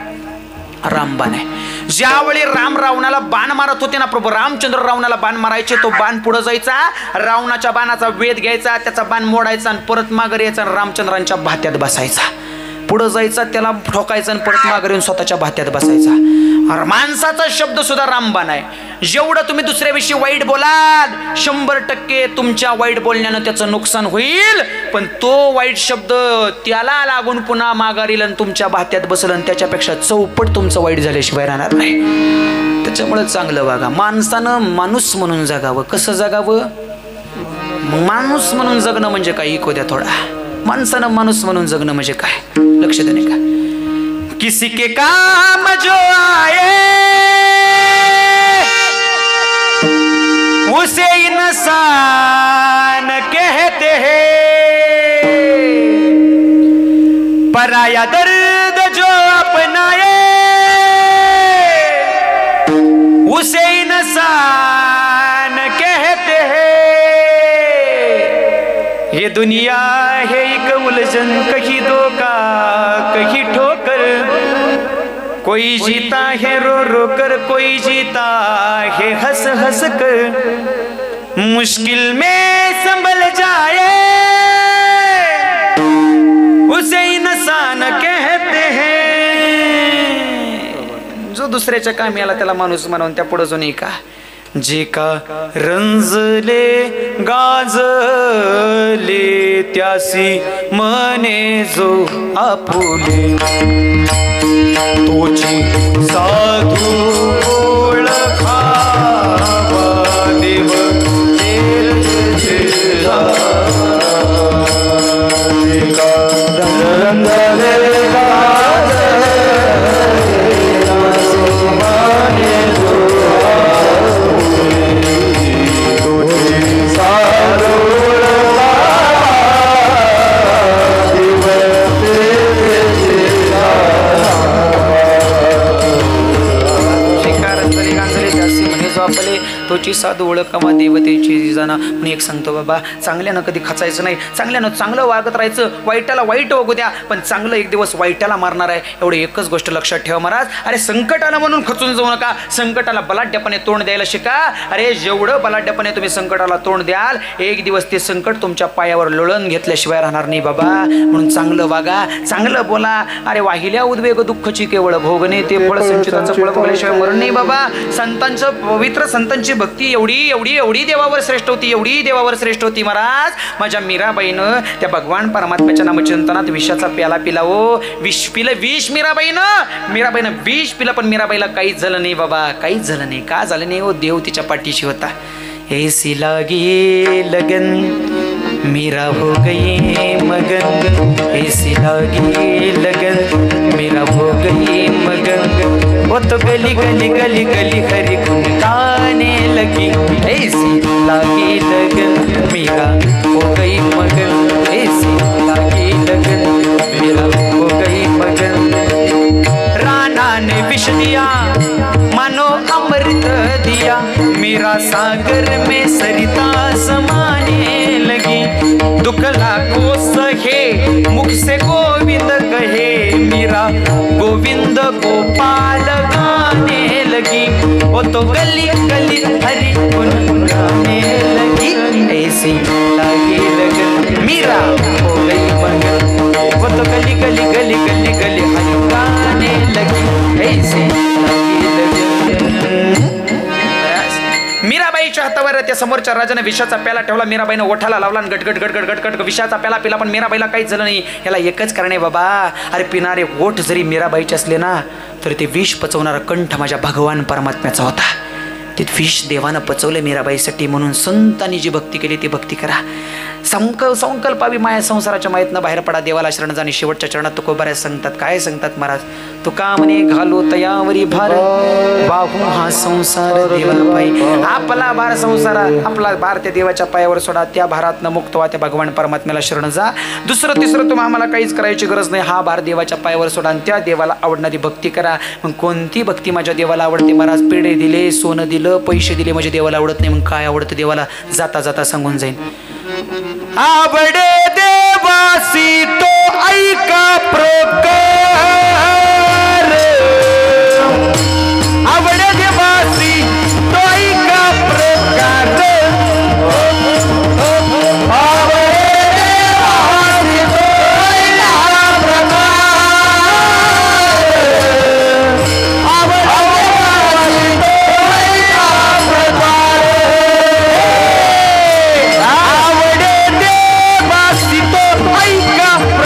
रामबाण आहे. ज्यावेळी राम रावणाला बाण मारत होते ना, प्रभू रामचंद्र रावणाला बाण मारायचे, तो बाण पुढे जायचा, रावणाच्या बाणाचा वेध घ्यायचा, त्याचा बाण मोडायचा आणि परत माघारी यायचा आणि रामचंद्रांच्या भात्यात बसायचा. पुढे जायचा, त्याला ठोकायचा आणि परत माघारी येऊन स्वतःच्या भात्यात बसायचा. माणसाचा शब्द सुद्धा रामबाण आहे. जेवढं तुम्ही दुसऱ्याविषयी वाईट बोलाल, 100% तुमच्या वाईट बोलण्यानं त्याचं नुकसान होईल. पण तो वाईट शब्द त्याला लागून पुन्हा माघारील आणि तुमच्या भात्यात बसल आणि त्याच्यापेक्षा चौपट तुमचं वाईट झाल्याशिवाय राहणार नाही. त्याच्यामुळे चांगलं वागा. माणसानं माणूस म्हणून जगावं. कसं जगावं? माणूस म्हणून जगणं म्हणजे काय? इको द्या थोडा. माणसानं माणूस म्हणून जगणं म्हणजे काय? लक्ष देणे का? किसी के काम जो आए उसे इंसान कहते हैं, पराया दर्द जो अपनाए उसे इंसान कहते हैं. ये दुनिया है एक उलझन, कहीं धोखा कहीं ठोकर, कोई जीता है रो रो कर, कोई जीता है हंस हंस कर, मुश्किल में संभल जाए उसे इंसान कहते हैं. जो दुसऱ्याच्या कामी आला त्याला माणूस म्हणून त्या पुढे जो नाही का, जे का रंजले गाजले त्यासी मने जो आपुले, तोची साधू ओळखावा देव देवाची साधू ओळखावा देवतेची जाणा. पण एक सांगतो बाबा, चांगल्यानं कधी खचायचं नाही, चांगल्यानं चांगलं वागत राहायचं, वाईटाला वाईट वागू द्या, पण चांगलं एक दिवस वाईटाला मारणार आहे. एवढी एकच गोष्ट लक्षात ठेवा महाराज. अरे संकट आलं म्हणून खचून जाऊ नका, संकटाला बलाढ्यपणे तोंड द्यायला शिका. अरे जेवढं बलाढ्यपणे तुम्ही संकटाला तोंड द्याल, एक दिवस ते संकट तुमच्या पायावर लोळण घेतल्याशिवाय राहणार नाही बाबा. म्हणून चांगलं वागा, चांगलं बोला. अरे वाहिल्या उद्वेग दुःखची केवळ भोगणे, ते फळ संचिताचं फळ भोगल्याशिवाय मरण नाही बाबा. संतांचं पवित्र संतांची भक्ती एवढी एवढी एवढी देवावर श्रेष्ठ होती, एवढी देवावर श्रेष्ठ होती महाराज. माझ्या मीराबाईनं त्या भगवान परमात्म्याच्या नामचिंतनात विषाचा प्याला पिला. हो विष पिलं, विष मीराबाईनं विष पिलं, पण मीराबाईला काहीच झालं नाही बाबा, काहीच झालं नाही. का झालं नाही हो? देव तिच्या पाठीशी होता. ऐसी लागी लगन मेरा हो गई मगन, ऐसी लागी लगन मेरा हो गई मगन, वो तो गली गली गली गली हरी गुन गाने लगी. ऐसी लागी लगन मेरा हो गई मगन, ऐसी लागी लगन मेरा हो गई मगन. राणा ने विष दिया मानो अमृत दिया, मेरा सागर में सरिता समाने लगी. दुख लाखों सहे मुख से गोविंद कहे, मेरा गोविंद गोपाल गाने लगी. वो तो गली गली हरि गुनगुनाने लगी. ऐसी लागी लगन मेरा हो गई मगन, वो तो गली गली गली गली गली हरि गाने लगी. ऐसी लागी लगन. मीराबाईच्या हातावर त्या समोरच्या राजाने विषाचा प्याला ठेवला. मीराबाईनं ओठाला लावला आणि गटगट गटगट गटगट विषाचा प्याला पिला, पण मीराबाईला काहीच झालं नाही. याला एकच कारण आहे बाबा. अरे पिणारे ओठ जरी मीराबाईचे असले ना, तर ते विष पचवणारा कंठ माझ्या भगवान परमात्म्याचा होता. ते विष देवानं पचवले मीराबाईसाठी. म्हणून संतांनी जी भक्ती केली ती भक्ती करा. संकल्पावी माया संसाराच्या मायेतनं बाहेर पडा, देवाला शरण जा. आणि शेवटच्या चरणात तुकोबाऱ्या सांगतात, काय सांगतात महाराज? तुका म्हणे घालो तयावरी भार, बाहू हा संसार देवा पायी. आपला भार संसारा, आपला भार त्या देवाच्या पायावर सोडा. त्या भारातनं मुक्त व्हा, त्या भगवान परमात्म्याला शरण जा. दुसरं तिसरं तुम्हाला आम्हाला काहीच करायची गरज नाही. हा भार देवाच्या पायावर सोडा आणि त्या देवाला आवडणारी भक्ती करा. मग कोणती भक्ती माझ्या देवाला आवडते महाराज? पेढे दिले, सोनं दिलं, पैसे दिले, म्हणजे देवाला आवडत नाही. मग काय आवडतं देवाला? जाता जाता सांगून जाईन. आवडे देवासी तो ऐका प्रकार, आवडे देवासी तो ऐका प्रकार, आवडे देवासी तो ऐका प्रकार, आवडे देवासी तो ऐका प्रकार, आवडे देवासी तो ऐका प्रकार,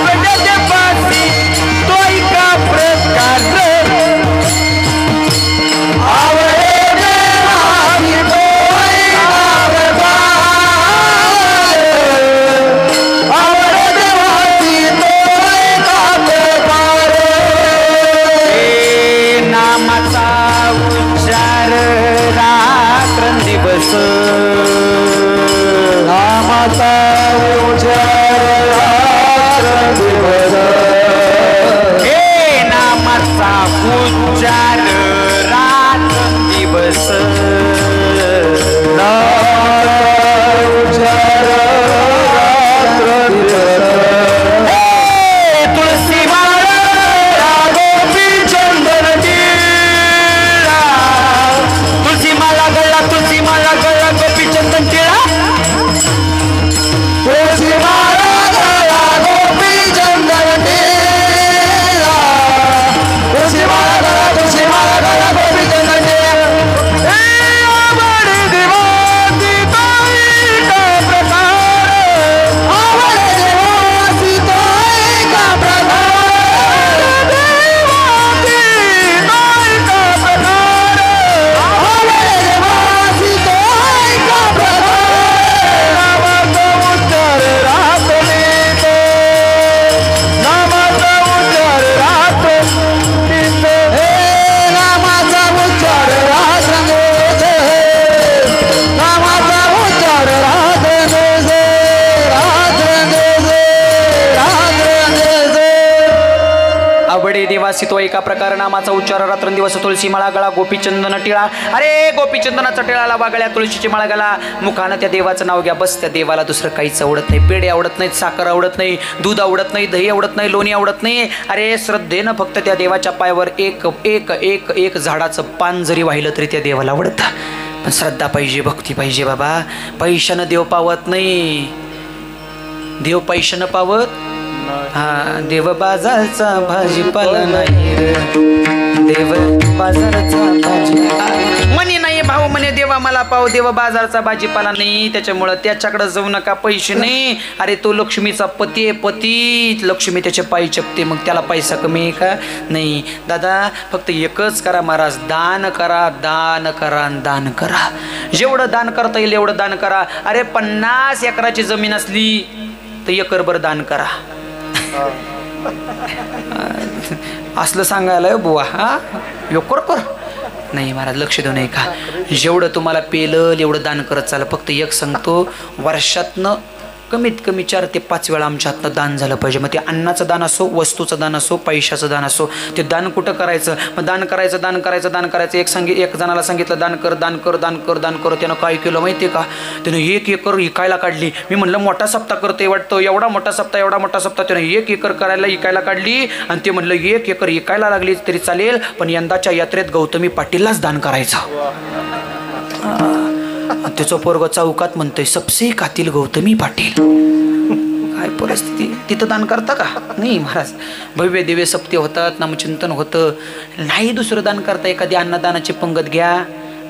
आवडे देवासी तो ऐका प्रकार, आवडे देवासी तो ऐका प्रकार, आवडे देवासी तो ऐका प्रकार. हे नामाचा उच्चार रात्रंदिवस, नामाचा उच्चार रात्रंदिवस, हे नामाचा उच्चार रात्रंदिवस, नामाचा उच्चार रात्रंदिवस. हे तुळशी माळा गोपी चंदन टिळा, तुळशी माला गळा, तुळशी माला गळा, गोपी चंदन टिळा. उपस्थित व एका प्रकार नामाचा उच्चार रात्रंदिवस तुळशी माळा गळा गोपीचंदन टिळा. अरे गोपीचंदनाचा टिळा लावा गळ्या तुळशीची माळा गळा. मुखानं त्या देवाचं नाव घ्या. बस त्या देवाला दुसरं काहीच आवडत नाही. पेढे आवडत नाहीत, साखर आवडत नाही, दूध आवडत नाही, दही आवडत नाही, लोणी आवडत नाही. अरे श्रद्धेनं फक्त त्या देवाच्या पायावर एक एक एक एक झाडाचं पान जरी वाहिलं तरी त्या देवाला आवडतं. पण श्रद्धा पाहिजे, भक्ती पाहिजे बाबा. पैशानं देव पावत नाही. देव पैशानं पावत. हा देव बाजारचा भाजीपाला नाही रे. देव बाजारचा भाजीपाला म्हणे नाही भाऊ म्हणे देवा मला पाव. देव बाजारचा भाजीपाला नाही. त्याच्यामुळं त्याच्याकडे जाऊ नका. पैसे नाही. अरे तो लक्ष्मीचा पती आहे. पती लक्ष्मी त्याचे पायी चपते. मग त्याला पैसा कमी आहे का? नाही दादा. फक्त एकच करा महाराज. दान करा, दान करा, दान करा. जेवढं दान करता येईल एवढं दान करा. अरे 50 एकराची जमीन असली तर एकरभर दान करा. असलं सांगायला बुवा. हा एकर कर नाही महाराज. लक्ष देऊ नये का? जेवढं तुम्हाला पेलं एवढं दान करत चाल. फक्त एक सांगतो, वर्षातनं कमीत कमी 4 ते 5 वेळा आमच्या हातनं दान झालं पाहिजे. मग ते अन्नाचं दान असो, वस्तूचं दान असो, पैशाचं दान असो. ते दान कुठं करायचं? मग दान करायचं, दान करायचं, दान करायचं. एक जणाला सांगितलं दान कर, दान कर, दान कर, दान कर. त्यानं काय केलं माहिती आहे का? त्यानं 1 एकर विकायला काढली. मी म्हणलं मोठा सप्ताह करते वाटतं. एवढा मोठा सप्ताह, एवढा मोठा सप्ताह. त्यानं 1 एकर करायला विकायला काढली. आणि ते म्हणलं 1 एकर विकायला लागली तरी चालेल, पण यंदाच्या यात्रेत गौतमी पाटीललाच दान करायचं. त्याचं पोरग चौकात म्हणतोय सबसे कातील गौतमी पाटील. काय परिस्थिती? तिथं दान करता का? नाही महाराज. भव्य दिव्य सप्ते होतात, नामचिंतन होतं. नाही दुसरं दान करता. एखादी अन्नदानाची पंगत घ्या,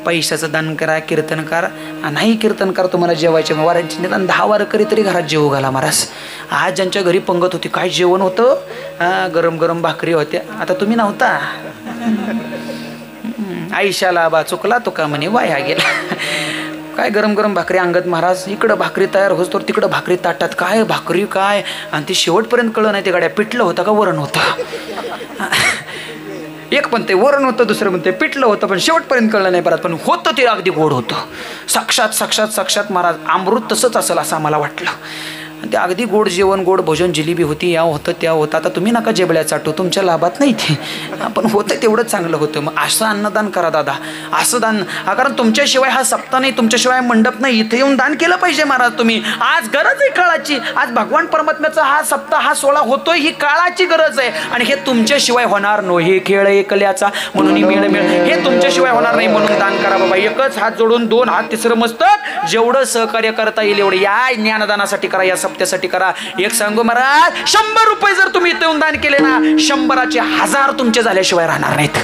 पैशाचं दान करा, कीर्तन करा. नाही कीर्तन करा, तुम्हाला जेवायचे वारांची निदान 10 वारकरी तरी घरात जेवू घाला महाराज. आज ज्यांच्या घरी पंगत होती काय जेवण होतं? गरम गरम भाकरी होत्या. आता तुम्ही नव्हता. आईशाला बा चुकला तुका म्हणे वाया गेला. काय गरम गरम भाकरी अंगत महाराज. इकडं भाकरी तयार होत तर तिकडं भाकरी ताटात. काय भाकरी काय? आणि ते शेवटपर्यंत कळलं नाही ते गाड्या पिठलं होतं का वरण होतं. एक पण ते वरण होतं, दुसरं पण ते पिठलं होतं. पण शेवटपर्यंत कळलं नाही परत. पण होतं ते अगदी गोड होतं. साक्षात साक्षात साक्षात महाराज अमृत तसंच असेल असं आम्हाला वाटलं. ते अगदी गोड जेवण, गोड भोजन, जिलेबी होती, या होतं त्या होतं. आता तुम्ही नका जेबळ्या चाटू, तुमच्या लाभात नाही ते. पण होतं तेवढं चांगलं होतं. मग असं अन्नदान करा दादा. असं दान. कारण तुमच्याशिवाय हा सप्ताह नाही, तुमच्याशिवाय मंडप नाही. इथे येऊन दान केलं पाहिजे महाराज तुम्ही. आज गरज आहे काळाची. आज भगवान परमात्म्याचा हा सप्ताह, हा सोहळा होतोय, ही काळाची गरज आहे. आणि हे तुमच्याशिवाय होणार नो. हे खेळ एकल्याचा म्हणून मेळ मेळ हे तुमच्याशिवाय होणार नाही. म्हणून दान करा बाबा. एकच हात जोडून, 2 हात, तिसरं मस्तक. जेवढं सहकार्य करता येईल एवढं या ज्ञानदानासाठी करा, या सप्त्यासाठी करा. एक सांगू महाराज, 100 रुपये जर तुम्ही इथे येऊन दान केले ना, 100चे 1000 तुमचे झाल्याशिवाय राहणार नाहीत.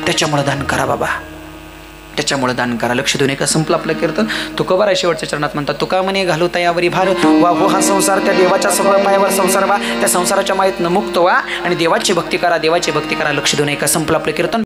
त्याच्यामुळे दान करा बाबा. त्याच्यामुळे दान करा. लक्ष देऊन एका संपलं आपलं कीर्तन. तुकोबा आहे शेवटच्या चरणात म्हणतात. तुका म्हणे घालू तयावरी भार वा हो हा संसार त्या देवाच्या सगळं पायावर संसार वा. त्या संसाराच्या मायेतनं मुक्त व्हा आणि देवाची भक्ती करा, देवाची भक्ती करा. लक्ष देऊन एका संपलं आपलं कीर्तन.